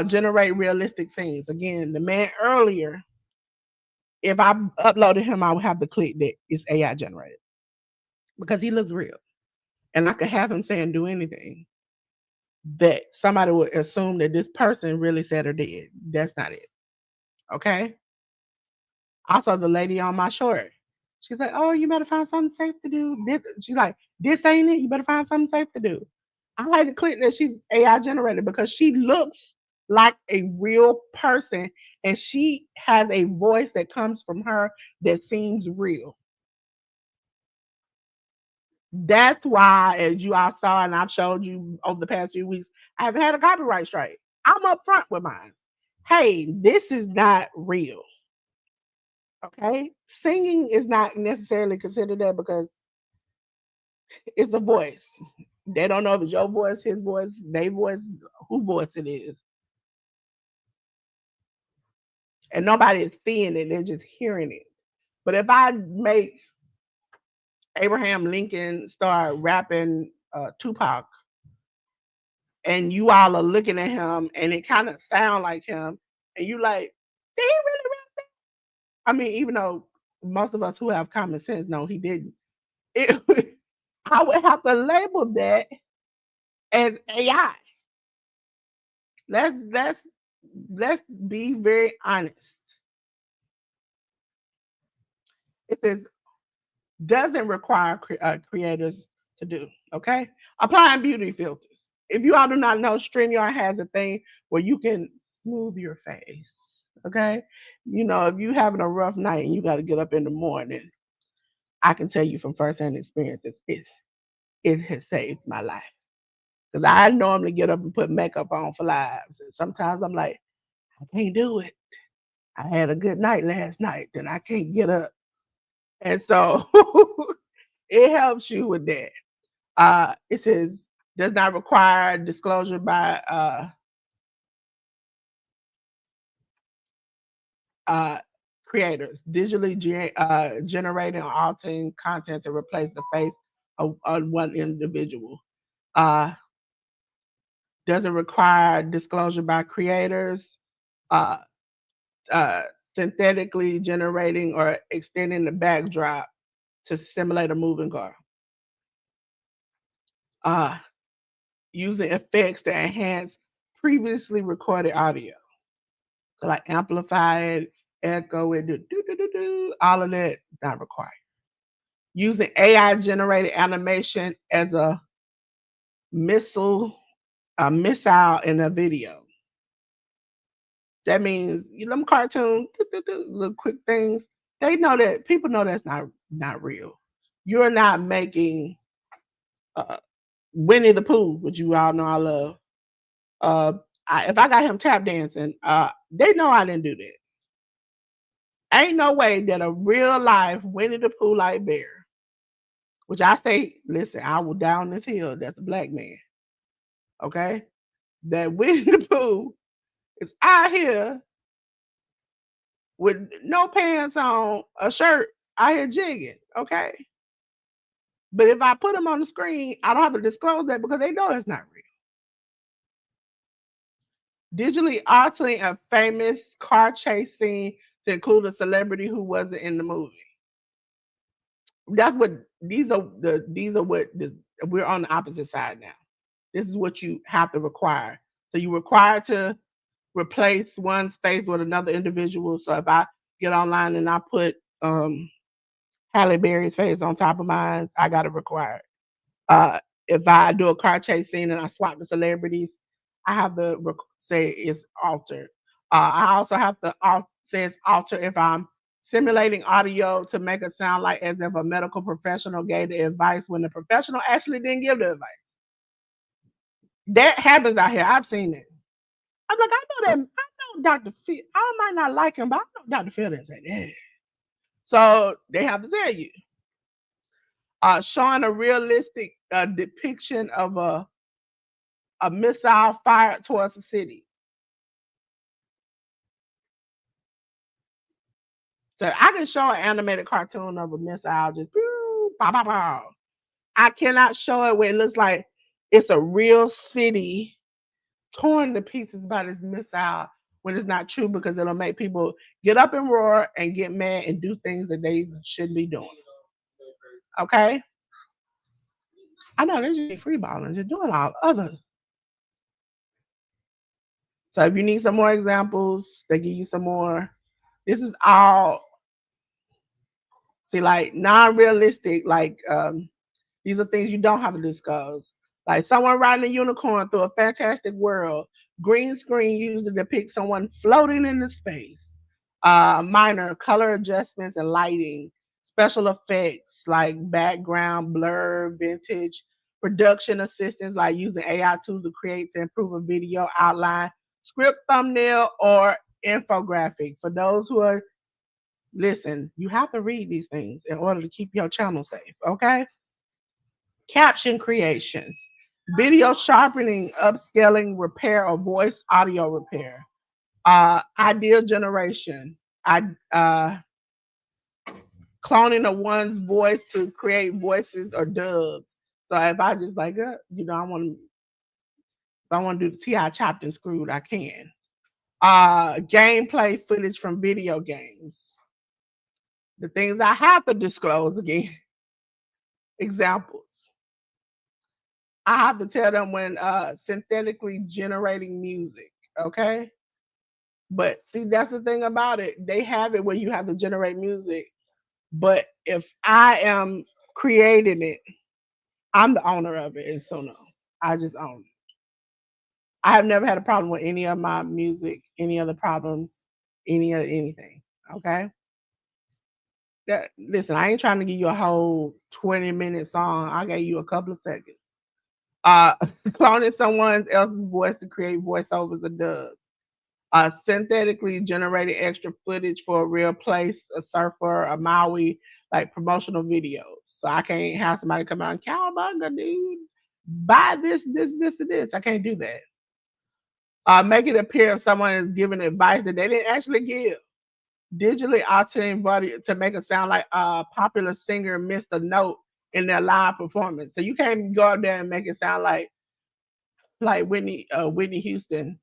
Generate realistic scenes. Again, the man earlier, if I uploaded him, I would have to click that it's AI generated because he looks real, and I could have him saying do anything that somebody would assume that this person really said or did. That's not it. Okay. Also, the lady on my short, she's like, "Oh, you better find something safe to do." She's like, "This ain't it. You better find something safe to do." I like to click that she's AI generated because she looks like a real person and she has a voice that comes from her that seems real. That's why, as you all saw, and I've showed you over the past few weeks, I haven't had a copyright strike. I'm upfront with mine. Hey, this is not real. Okay, singing is not necessarily considered that because it's the voice. They don't know if it's your voice, his voice, their voice, whose voice it is, and nobody is seeing it; they're just hearing it. But if I make Abraham Lincoln start rapping Tupac, and you all are looking at him, and it kind of sound like him, and you like, did he really rap that? I mean, even though most of us who have common sense know he didn't. It, I would have to label that as AI. Let's let's be very honest. If it doesn't require creators to do, okay? Applying beauty filters. If you all do not know, StreamYard has a thing where you can smooth your face, okay? You know, if you having a rough night and you got to get up in the morning, I can tell you from firsthand experience that it has saved my life. Because I normally get up and put makeup on for lives. And sometimes I'm like, I can't do it. I had a good night last night, then I can't get up. And so it helps you with that. It says does not require disclosure by uh, creators, digitally generating or altering content to replace the face of one individual. Uh, doesn't require disclosure by creators. Uh, uh, Synthetically generating or extending the backdrop to simulate a moving car. Uh, Using effects to enhance previously recorded audio. So like amplify it, echo it, do, all of that is not required. Using AI generated animation as missile, a missile in a video. That means you know them cartoons, little quick things. They know that people know that's not real. You're not making uh, Winnie the Pooh, which you all know I love. Uh, if I got him tap dancing, they know I didn't do that. Ain't no way that a real life Winnie the Pooh like bear, which I say, listen, I will down this hill. That's a black man, okay? That Winnie the Pooh is out here with no pants on, a shirt, out here jigging, okay? But if I put him on the screen, I don't have to disclose that because they know it's not real. Digitally altering a famous car chase scene to include a celebrity who wasn't in the movie. That's what these are what this, we're on the opposite side now. This is what you have to require. So you require to replace one's face with another individual. So if I get online and I put Halle Berry's face on top of mine, I got to require it. If I do a car chase scene and I swap the celebrities, I have to say it's altered. I also have to say it's altered if I'm simulating audio to make it sound like as if a medical professional gave the advice when the professional actually didn't give the advice. That happens out here. I've seen it. I'm like, I know that. I know Dr. Phil. I might not like him, but I know Dr. Phil didn't say that. So they have to tell you. Showing a realistic depiction of a missile fired towards the city. So I can show an animated cartoon of a missile just pow, pow, pow. I cannot show it where it looks like it's a real city torn to pieces by this missile when it's not true, because it'll make people get up and roar and get mad and do things that they shouldn't be doing. Okay? I know they just be free balling, just doing all other. So if you need some more examples, they give you some more. This is all, see, like non-realistic, like these are things you don't have to discuss. Like someone riding a unicorn through a fantastic world. Green screen used to depict someone floating into space. Minor color adjustments and lighting. Special effects like background blur, vintage. Production assistance like using AI tools to create to improve a video outline, script thumbnail, or infographic. For those who are, listen, you have to read these things in order to keep your channel safe, okay? Caption creations, video sharpening, upscaling, repair, or voice audio repair. Idea generation, cloning of one's voice to create voices or dubs. So if I just like, I want to do the T.I. chopped and screwed, I can. Gameplay footage from video games. The things I have to disclose again. Examples. I have to tell them when synthetically generating music, okay? But see, that's the thing about it. They have it where you have to generate music. But if I am creating it, I'm the owner of it. And so no, I just own it. I have never had a problem with any of my music, any other problems, anything, okay? Listen, I ain't trying to give you a whole 20-minute song. I gave you a couple of seconds. Cloning someone else's voice to create voiceovers or dubs. Synthetically generated extra footage for a real place, a surfer, a Maui, like promotional videos. So I can't have somebody come out and cowabunga, dude, buy this, and this. I can't do that. Make it appear if someone is giving advice that they didn't actually give. Digitally altering body to make it sound like a popular singer missed a note in their live performance. So you can't go up there and make it sound like Whitney Houston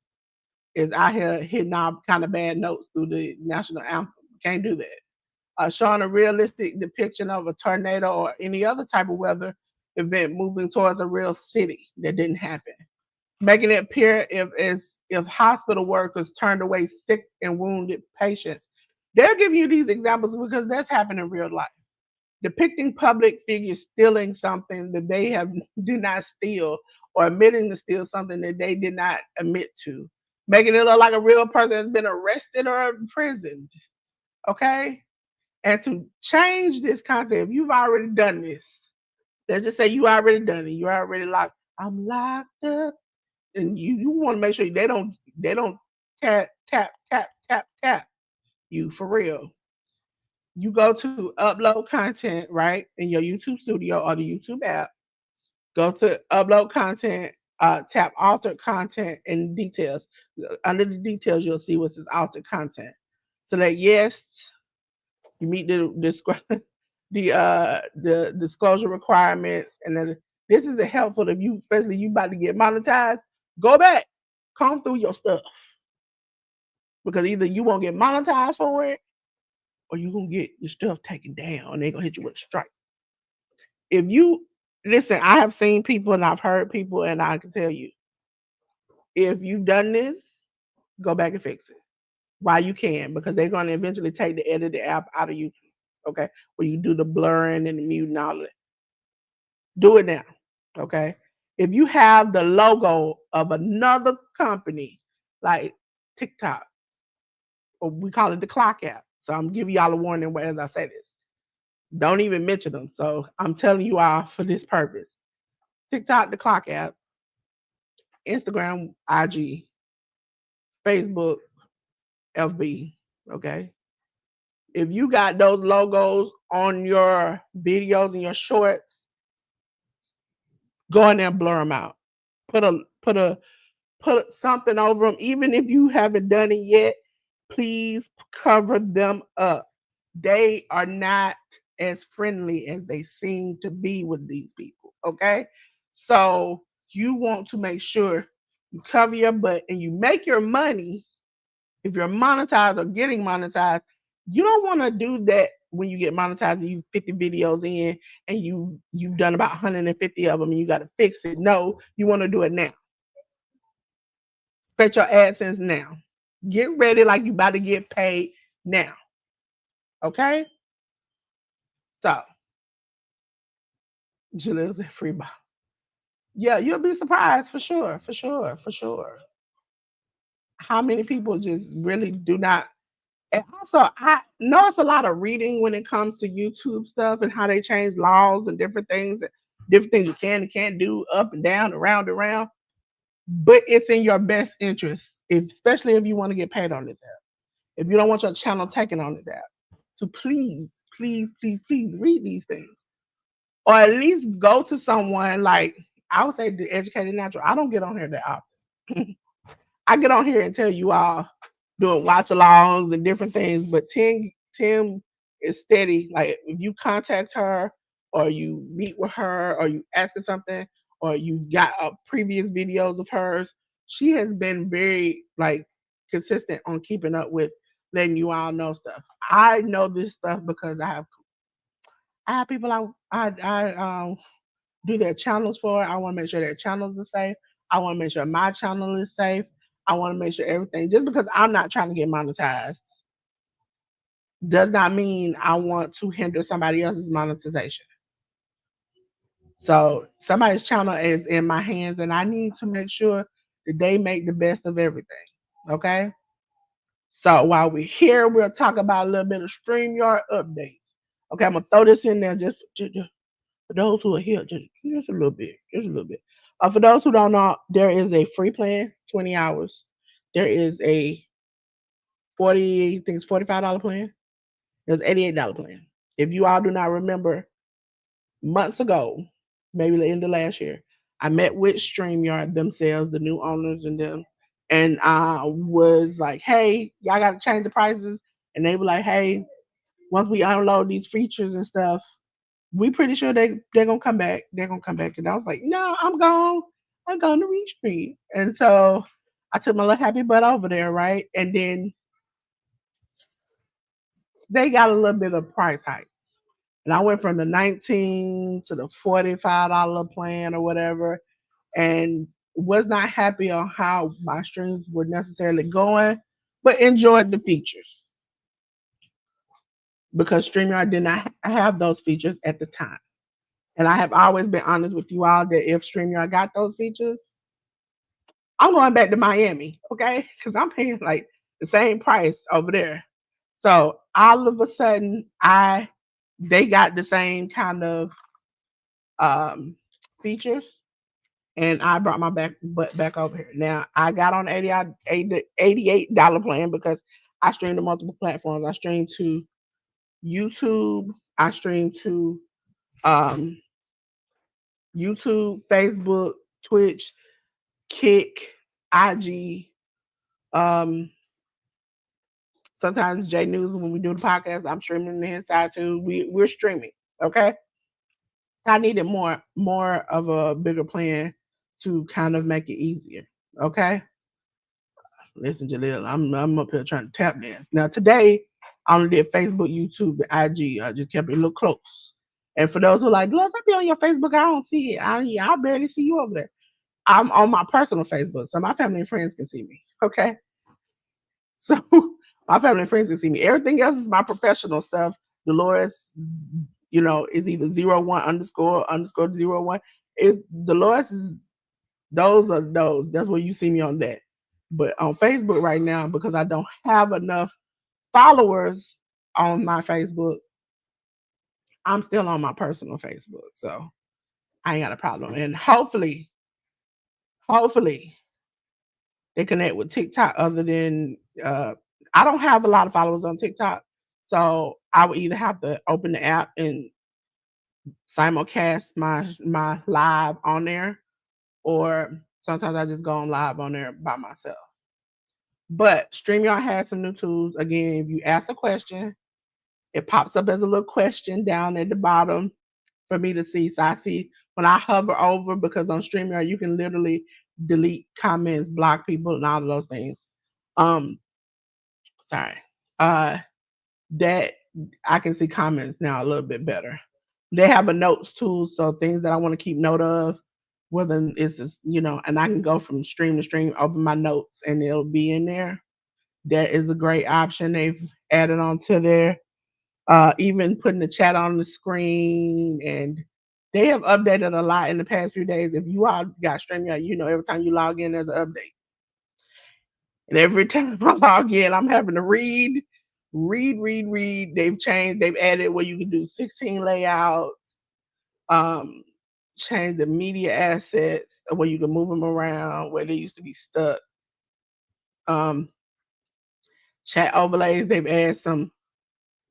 is out here hitting all kind of bad notes through the national anthem. Can't do that. Showing a realistic depiction of a tornado or any other type of weather event moving towards a real city that didn't happen. Making it appear if hospital workers turned away sick and wounded patients. They're giving you these examples because that's happened in real life. Depicting public figures stealing something that they did not steal, or admitting to steal something that they did not admit to. Making it look like a real person has been arrested or imprisoned. Okay? And to change this concept, if you've already done this, let's just say you already done it. You already locked. I'm locked up. And you want to make sure they don't tap you for real. You go to upload content, right, in your YouTube studio or the YouTube app. Go to upload content, tap altered content and details. Under the details, you'll see what's this altered content. So that yes, you meet the disclosure requirements, and then this is helpful if you, especially you about to get monetized. Go back, comb through your stuff, because either you won't get monetized for it, or you gonna get your stuff taken down, and they're gonna hit you with a strike. If you listen, I have seen people and I've heard people, and I can tell you, if you've done this, go back and fix it while you can, because they're gonna eventually take the edited app out of YouTube. Okay, where you do the blurring and the mute and all that. Do it now. Okay. If you have the logo of another company like TikTok, or we call it the clock app. So I'm giving y'all a warning as I say this. Don't even mention them. So I'm telling you all for this purpose. TikTok, the clock app, Instagram, IG, Facebook, FB. Okay. If you got those logos on your videos and your shorts, go in there and blur them out. Put something over them. Even if you haven't done it yet, please cover them up. they are not as friendly as they seem to be with these people. Okay. So you want to make sure you cover your butt and you make your money. If you're monetized or getting monetized, you don't want to do that when you get monetized and you 50 videos in and you've done about 150 of them and you got to fix it. No, you want to do it now. Set your AdSense now. Get ready like you about to get paid now. Okay? So, Julia's a free ball. Yeah, you'll be surprised for sure, for sure, for sure. How many people just really do not. And also, I know it's a lot of reading when it comes to YouTube stuff and how they change laws and different things you can and can't do, up and down, around and around. But it's in your best interest, especially if you want to get paid on this app. If you don't want your channel taken on this app, so please, please, please, please read these things, or at least go to someone like I would say the educated natural. I don't get on here that often. I get on here and tell you all doing watch alongs and different things, but Tim is steady. Like if you contact her or you meet with her or you ask her something or you've got previous videos of hers, she has been very like consistent on keeping up with letting you all know stuff. I know this stuff because I have people I do their channels for. I want to make sure their channels are safe. I want to make sure my channel is safe. I want to make sure everything. Just because I'm not trying to get monetized does not mean I want to hinder somebody else's monetization. So somebody's channel is in my hands, and I need to make sure that they make the best of everything. Okay. So while we're here, we'll talk about a little bit of StreamYard updates. Okay, I'm gonna throw this in there just for those who are here, just a little bit, just a little bit. For those who don't know, there is a free plan, 20 hours. There is a 40, I think it's $45 plan. There's $88 plan. If you all do not remember, months ago, maybe the end of last year, I met with StreamYard themselves, the new owners and them, and I was like, hey, y'all got to change the prices. And they were like, hey, once we unload these features and stuff, we pretty sure they're gonna come back. They're gonna come back. And I was like, no, I'm gone. I'm going to reach me. And so I took my little happy butt over there, right? And then they got a little bit of price hikes. And I went from the 19 to the $45 plan or whatever, and was not happy on how my streams were necessarily going, but enjoyed the features because StreamYard did not have those features at the time. And I have always been honest with you all that if StreamYard got those features, I'm going back to Miami, okay? Because I'm paying like the same price over there. So all of a sudden, they got the same kind of features, and I brought my butt back over here. Now I got on $88 plan because I stream to multiple platforms. I stream to YouTube. I stream to um, YouTube, Facebook, Twitch, Kick, IG. Um, Sometimes J News when we do the podcast, I'm streaming the inside too. We're streaming, okay? So I needed more of a bigger plan to kind of make it easier, okay? Listen, Jaleel, I'm up here trying to tap dance. Now today I only did Facebook, YouTube, and IG. I just kept it a little close. And for those who are like, Lois, I be on your Facebook, I don't see it. I barely see you over there. I'm on my personal Facebook, so my family and friends can see me. Okay. So my family and friends can see me. Everything else is my professional stuff. Dolores, is either 01 underscore 01. If Dolores is those are those. That's where you see me on that. But on Facebook right now, because I don't have enough followers on my Facebook, I'm still on my personal Facebook. So I ain't got a problem. And hopefully, they connect with TikTok other than I don't have a lot of followers on TikTok. So I would either have to open the app and simulcast my live on there, or sometimes I just go on live on there by myself. But StreamYard has some new tools. Again, if you ask a question, It pops up as a little question down at the bottom for me to see. So I see when I hover over, because on StreamYard you can literally delete comments, block people, and all of those things. Um, sorry. That I can see comments now a little bit better. They have a notes tool, so things that I want to keep note of, whether it's this, and I can go from stream to stream, open my notes, and it'll be in there. That is a great option they've added onto there. Even putting the chat on the screen, and they have updated a lot in the past few days. If you all got StreamYard, every time you log in, there's an update. And every time I log in, I'm having to read. They've changed, they've added where you can do 16 layouts, um, change the media assets where you can move them around where they used to be stuck. Um, Chat overlays, they've added some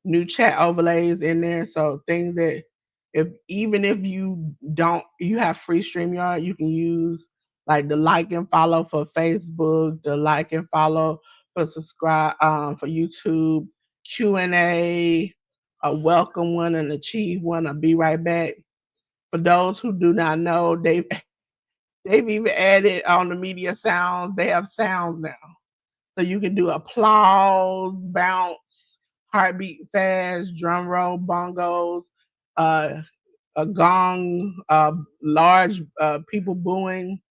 new chat overlays in there. So things that even if you have free StreamYard, you can use like the like and follow for Facebook, the like and follow for subscribe for YouTube, Q&A, a welcome one, an achieve one, a be right back. For those who do not know, they've even added on the media sounds. They have sounds now. So you can do applause, bounce, heartbeat fast, drum roll, bongos, a gong, large people booing,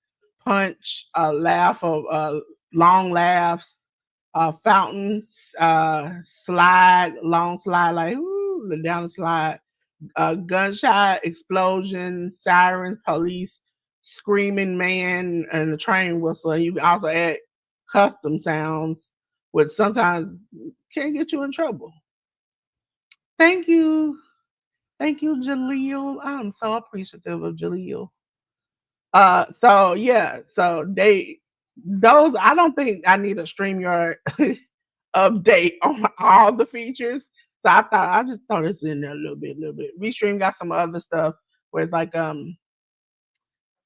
punch, laugh, long laughs, fountains, slide, long slide, like down the slide, gunshot, explosion, sirens, police, screaming man, and a train whistle. And you can also add custom sounds, which sometimes can get you in trouble. Thank you. Thank you, Jaleel. I'm so appreciative of Jaleel. So yeah, so those I don't think I need a StreamYard update on all the features. So I just throw this in there a little bit. Restream got some other stuff where it's like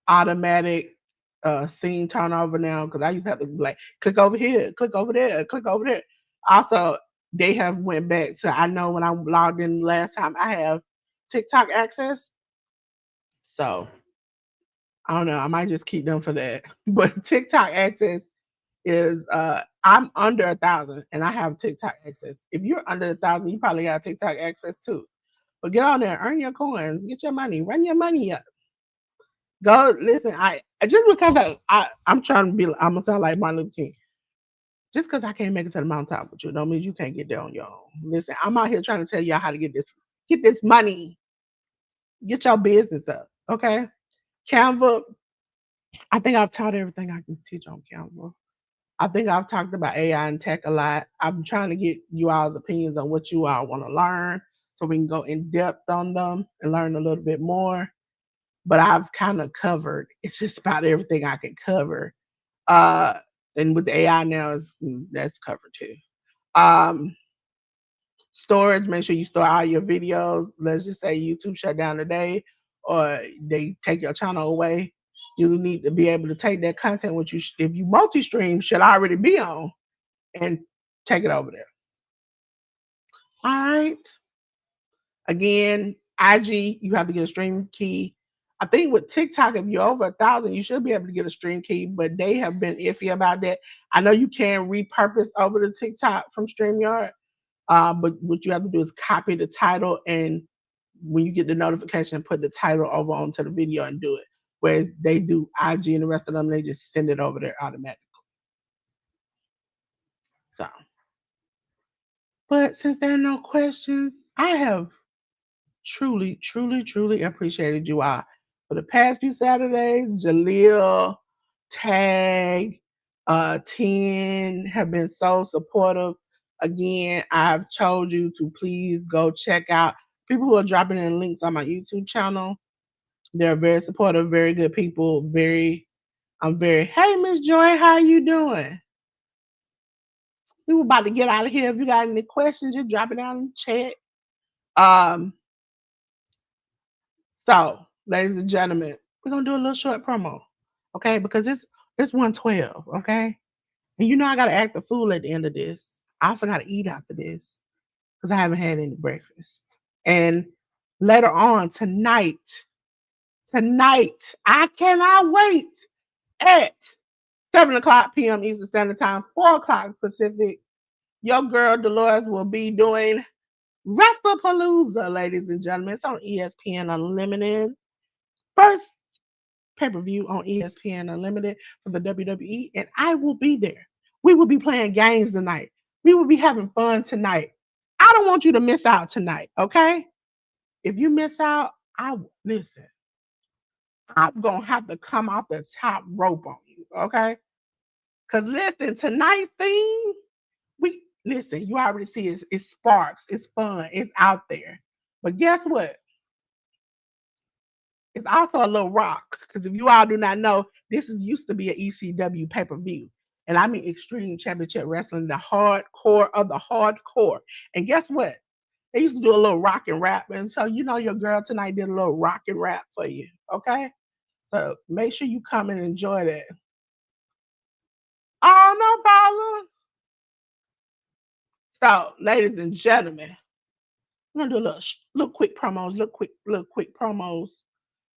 automatic scene turnover now, because I used to have to be like click over here, click over there, click over there. Also, they have went back to, I know when I logged in last time, I have TikTok access. So I don't know. I might just keep them for that. But TikTok access is I'm under 1,000 and I have TikTok access. If you're under 1,000, you probably got TikTok access too. But get on there, earn your coins, get your money, run your money up. Go listen. I just because I'm trying to be. I'm gonna sound like Martin Luther King. Just because I can't make it to the mountaintop with you, don't mean you can't get there on your own. Listen, I'm out here trying to tell y'all how to get this money, get your business up. Okay, Canva. I think I've taught everything I can teach on Canva. I think I've talked about AI and tech a lot. I'm trying to get you all's opinions on what you all want to learn so we can go in depth on them and learn a little bit more. But I've kind of covered. It's just about everything I can cover. Uh, and with the AI now, that's covered too. Um, Storage. Make sure you store all your videos. Let's just say YouTube shut down today, or they take your channel away. You need to be able to take that content, which if you multi-stream, should already be on, and take it over there. All right. Again, IG, you have to get a stream key. I think with TikTok, if you're over 1,000, you should be able to get a stream key, but they have been iffy about that. I know you can repurpose over to TikTok from StreamYard, but what you have to do is copy the title, and when you get the notification, put the title over onto the video and do it. Whereas they do IG and the rest of them, they just send it over there automatically. So, but since there are no questions, I have truly, truly, truly appreciated you all. For the past few Saturdays, Jaleel, Tag, 10 have been so supportive. Again, I've told you to please go check out people who are dropping in links on my YouTube channel. They're very supportive, very good people. Hey, Miss Joy, how you doing? We were about to get out of here. If you got any questions, just drop it down in the chat. So, ladies and gentlemen, we're gonna do a little short promo, okay? Because it's 1:12, okay? And you know I gotta act a fool at the end of this. I also gotta eat after this. because I haven't had any breakfast. And later on tonight, I cannot wait at 7 o'clock p.m. Eastern Standard Time, 4 o'clock Pacific. Your girl Dolores will be doing WrestlePalooza, ladies and gentlemen. It's on ESPN Unlimited. First pay-per-view on ESPN Unlimited for the WWE, and I will be there. We will be playing games tonight. We will be having fun tonight. I don't want you to miss out tonight, okay? If you miss out, listen. I'm gonna have to come off the top rope on you, okay? Cause listen, tonight's theme, you already see it's sparks, it's fun, it's out there. But guess what? It's also a little rock. Because if you all do not know, this used to be an ECW pay-per-view. And I mean Extreme Championship Wrestling, the hardcore of the hardcore. And guess what? They used to do a little rock and rap. And so your girl tonight did a little rock and rap for you. Okay? So make sure you come and enjoy that. Oh, no problem. So, ladies and gentlemen, I'm gonna do a little quick promos.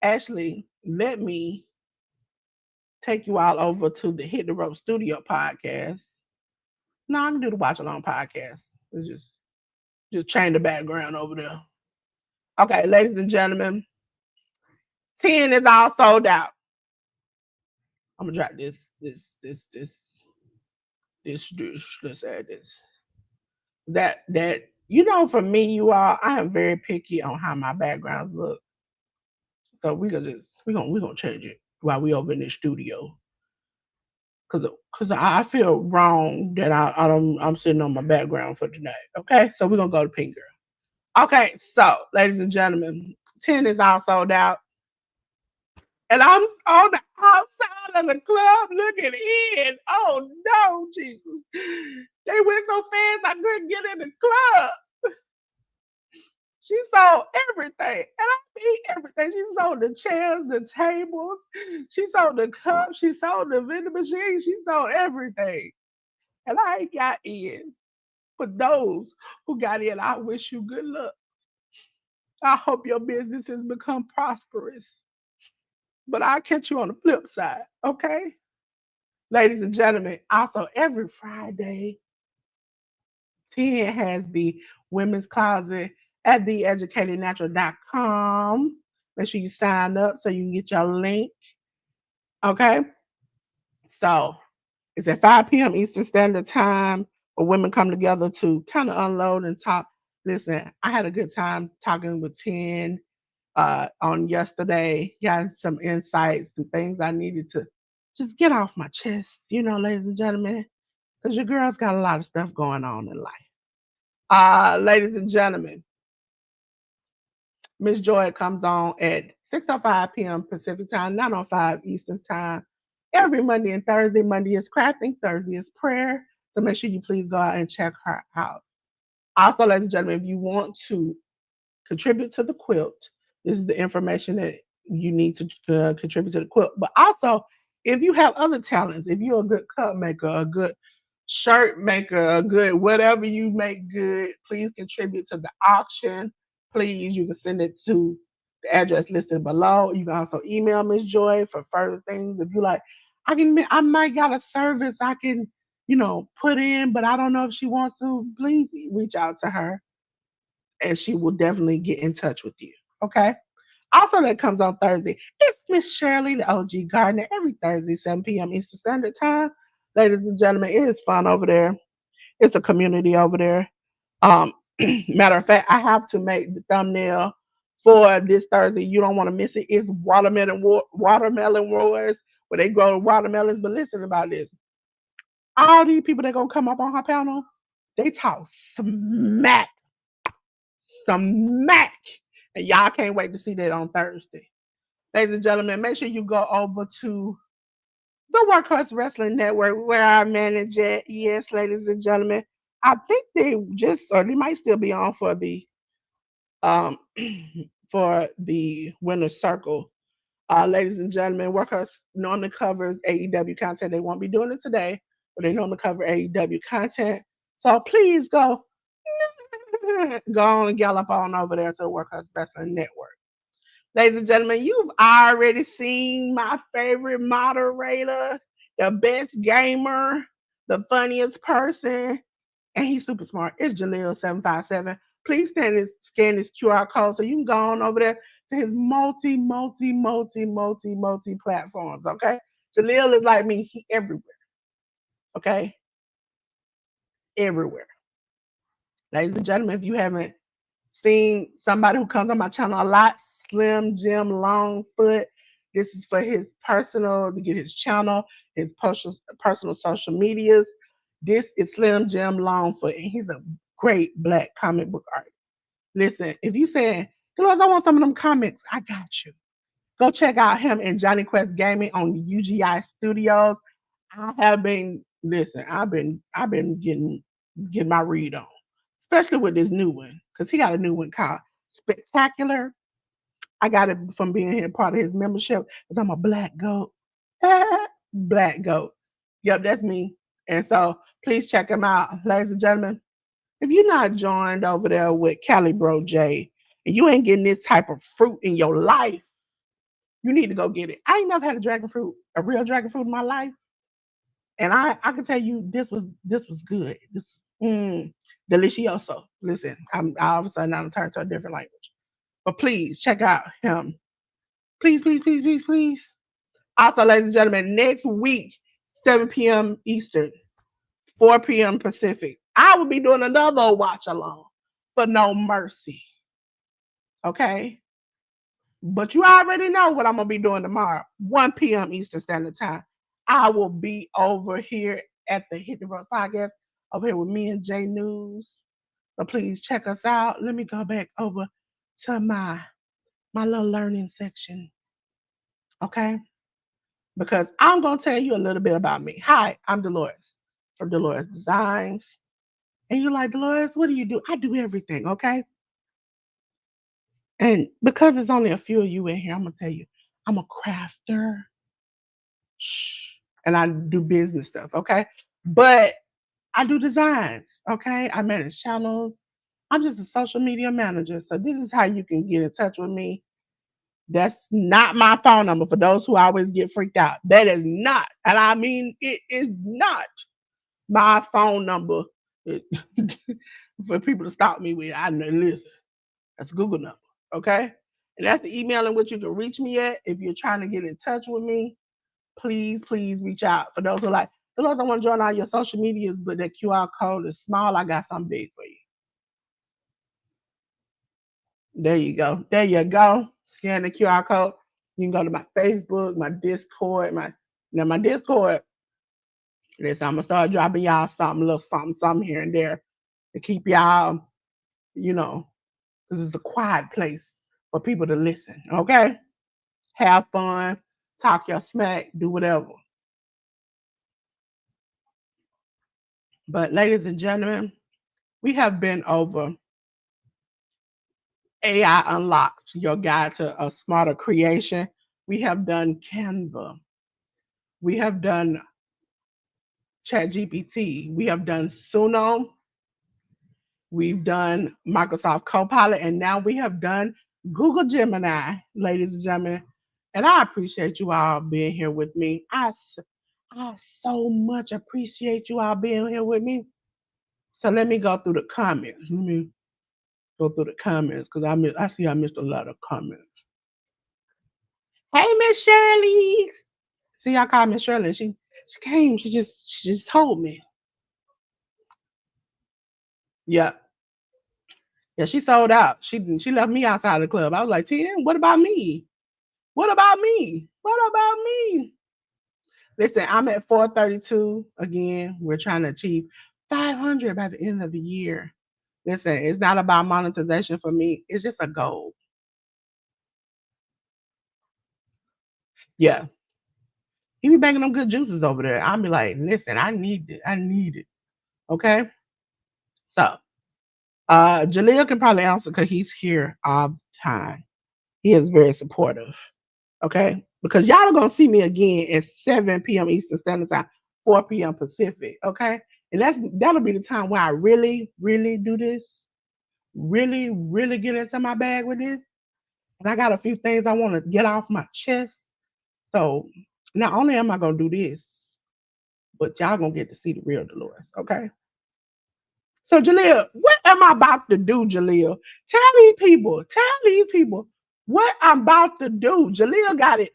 Actually, let me take you all over to the Hit the Rope Studio podcast. No, I'm gonna do the Watch Along podcast. It's just change the background over there. Okay, ladies and gentlemen, 10 is all sold out. I'm gonna drop this. Let's add this. That for me, you all, I am very picky on how my backgrounds look. So we're gonna change it while we over in the studio. Cause I feel wrong that I'm sitting on my background for tonight. Okay, so we're gonna go to Pink Girl. Okay, so ladies and gentlemen, 10 is all sold out. And I'm on the outside of the club looking in. Oh no, Jesus. They went so fast I couldn't get in the club. She sold everything. And I mean everything. She sold the chairs, the tables. She sold the cups. She sold the vending machine. She sold everything. And I ain't got in. For those who got in, I wish you good luck. I hope your business has become prosperous. But I'll catch you on the flip side, okay? Ladies and gentlemen, also every Friday, 10 has the women's closet at theeducatednatural.com. Make sure you sign up so you can get your link. Okay? So it's at 5 p.m. Eastern Standard Time where women come together to kind of unload and talk. Listen, I had a good time talking with 10 on yesterday. Got some insights and things I needed to just get off my chest, ladies and gentlemen, because your girl's got a lot of stuff going on in life. Ladies and gentlemen, Miss Joy comes on at 6:05 p.m. Pacific Time, 9:05 Eastern Time, every Monday and Thursday. Monday is crafting, Thursday is prayer. So make sure you please go out and check her out. Also, ladies and gentlemen, if you want to contribute to the quilt, this is the information that you need to contribute to the quilt. But also, if you have other talents, if you're a good cup maker, a good shirt maker, a good whatever you make good, please contribute to the auction. Please, you can send it to the address listed below. You can also email Miss Joy for further things. If you like, I might got a service I can, put in, but I don't know if she wants to. Please reach out to her, and she will definitely get in touch with you. Okay. Also, that comes on Thursday. It's Miss Shirley, the OG Gardener, every Thursday, 7 p.m. Eastern Standard Time. Ladies and gentlemen, it is fun over there. It's a community over there. Matter of fact, I have to make the thumbnail for this Thursday. You don't want to miss it. It's Watermelon Wars, where they grow watermelons. But listen about this. All these people that going to come up on her panel, they talk smack. And y'all can't wait to see that on Thursday. Ladies and gentlemen, make sure you go over to the Workhorse Wrestling Network where I manage it. Yes, ladies and gentlemen. I think they might still be on for the for the Winner's Circle. Ladies and gentlemen, Workhorse normally covers AEW content. They won't be doing it today, but they normally cover AEW content. So please go Go on and gallop on over there to the Workhouse Wrestling Network. Ladies and gentlemen, you've already seen my favorite moderator, the best gamer, the funniest person, and he's super smart. It's Jaleel757. Please scan this QR code so you can go on over there to his multi platforms, okay? Jaleel is like me, he everywhere, okay? Everywhere. Ladies and gentlemen, if you haven't seen somebody who comes on my channel a lot, Slim Jim Longfoot. This is for his personal, to get his channel, his personal social medias. This is Slim Jim Longfoot, and he's a great black comic book artist. Listen, if you say, Dolores, I want some of them comics, I got you. Go check out him and Johnny Quest Gaming on UGI Studios. I've been getting my read on, especially with this new one, because he got a new one called Spectacular. I got it from being here part of his membership because I'm a black goat. Black goat. Yep, that's me. And so please check him out, ladies and gentlemen. If you're not joined over there with Cali Bro J and you ain't getting this type of fruit in your life, you need to go get it. I ain't never had a real dragon fruit in my life. And I can tell you this was good. Delicioso. Listen, I all of a sudden I'm turned to a different language. But please check out him. Please. Also, ladies and gentlemen, next week, 7 p.m. Eastern, 4 p.m. Pacific, I will be doing another watch along for No Mercy. Okay? But you already know what I'm going to be doing tomorrow, 1 p.m. Eastern Standard Time. I will be over here at the Hit the Ropes podcast, over here with me and J News. So please check us out. Let me go back over to my little learning section. Okay? Because I'm going to tell you a little bit about me. Hi, I'm Dolores from Dolores Designs. And you're like, Dolores, what do you do? I do everything, okay? And because there's only a few of you in here, I'm going to tell you, I'm a crafter. And I do business stuff, okay? But I do designs, okay? I manage channels. I'm just a social media manager. So this is how you can get in touch with me. That's not my phone number for those who always get freaked out. That is not, and I mean it is not my phone number for people to stop me with. I know, listen, that's a Google number, okay? And that's the email in which you can reach me at. If you're trying to get in touch with me, please reach out. For those who are like, Dolores, I want to join all your social medias, but that QR code is small. I got something big for you. There you go. Scan the QR code. You can go to my Facebook, my Discord, my Discord. Listen, I'm gonna start dropping y'all something, a little something here and there to keep y'all, this is a quiet place for people to listen. Okay, have fun, talk your smack, do whatever. But ladies and gentlemen, we have been over AI Unlocked, your guide to a smarter creation. We have done Canva. We have done ChatGPT. We have done Suno. We've done Microsoft Copilot. And now we have done Google Gemini, ladies and gentlemen. And I appreciate you all being here with me. I so much appreciate you all being here with me. So let me go through the comments. Because I see I missed a lot of comments. Hey, Miss Shirley. See, I called Miss Shirley. She came. She just told me. Yeah. Yeah, she sold out. She left me outside the club. I was like, Tim, what about me? Listen, I'm at 432 again. We're trying to achieve 500 by the end of the year. Listen, it's not about monetization for me. It's just a goal. Yeah. He be banging them good juices over there. I'll be like, listen, I need it. Okay? So, Jaleel can probably answer because he's here all the time. He is very supportive. Okay? Because y'all are going to see me again at 7 p.m. Eastern Standard Time, 4 p.m. Pacific. Okay? And that'll be the time where I really do this. really, really get into my bag with this. And I got a few things I want to get off my chest. So not only am I gonna do this, but y'all gonna get to see the real Dolores, okay? So Jaleel, what am I about to do, Jaleel? Tell these people what I'm about to do. Jaleel got it.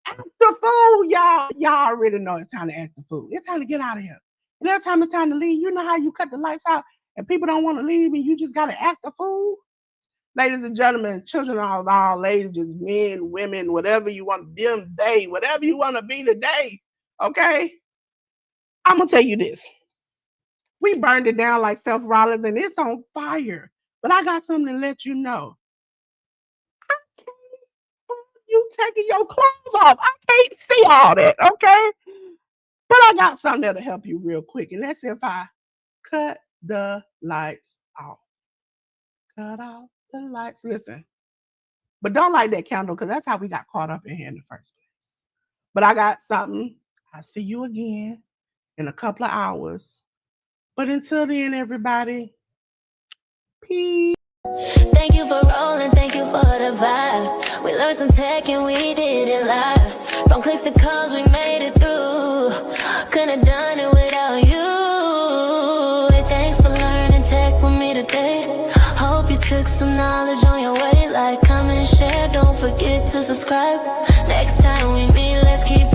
Act the fool, y'all already know it's time to act the fool. It's time to get out of here. And every time it's time to leave, you know how you cut the lights out and people don't want to leave and you just gotta act the fool? Ladies and gentlemen, children of all ages, men, women, whatever you want to be, whatever you want to be today, okay? I'm gonna tell you this. We burned it down like Seth Rollins and it's on fire. But I got something to let you know. I can't you taking your clothes off. I can't see all that, okay? But I got something that'll help you real quick. And that's if I cut the lights off. Cut off the lights. Listen. But don't light that candle because that's how we got caught up in here in the first place. But I got something. I'll see you again in a couple of hours. But until then, everybody, peace. Thank you for rolling, thank you for the vibe. We learned some tech and we did it live. From clicks to calls, we made it through. Couldn't have done it without you. Hey, thanks for learning tech with me today. Hope you took some knowledge on your way. Like, comment, share, don't forget to subscribe. Next time we meet, let's keep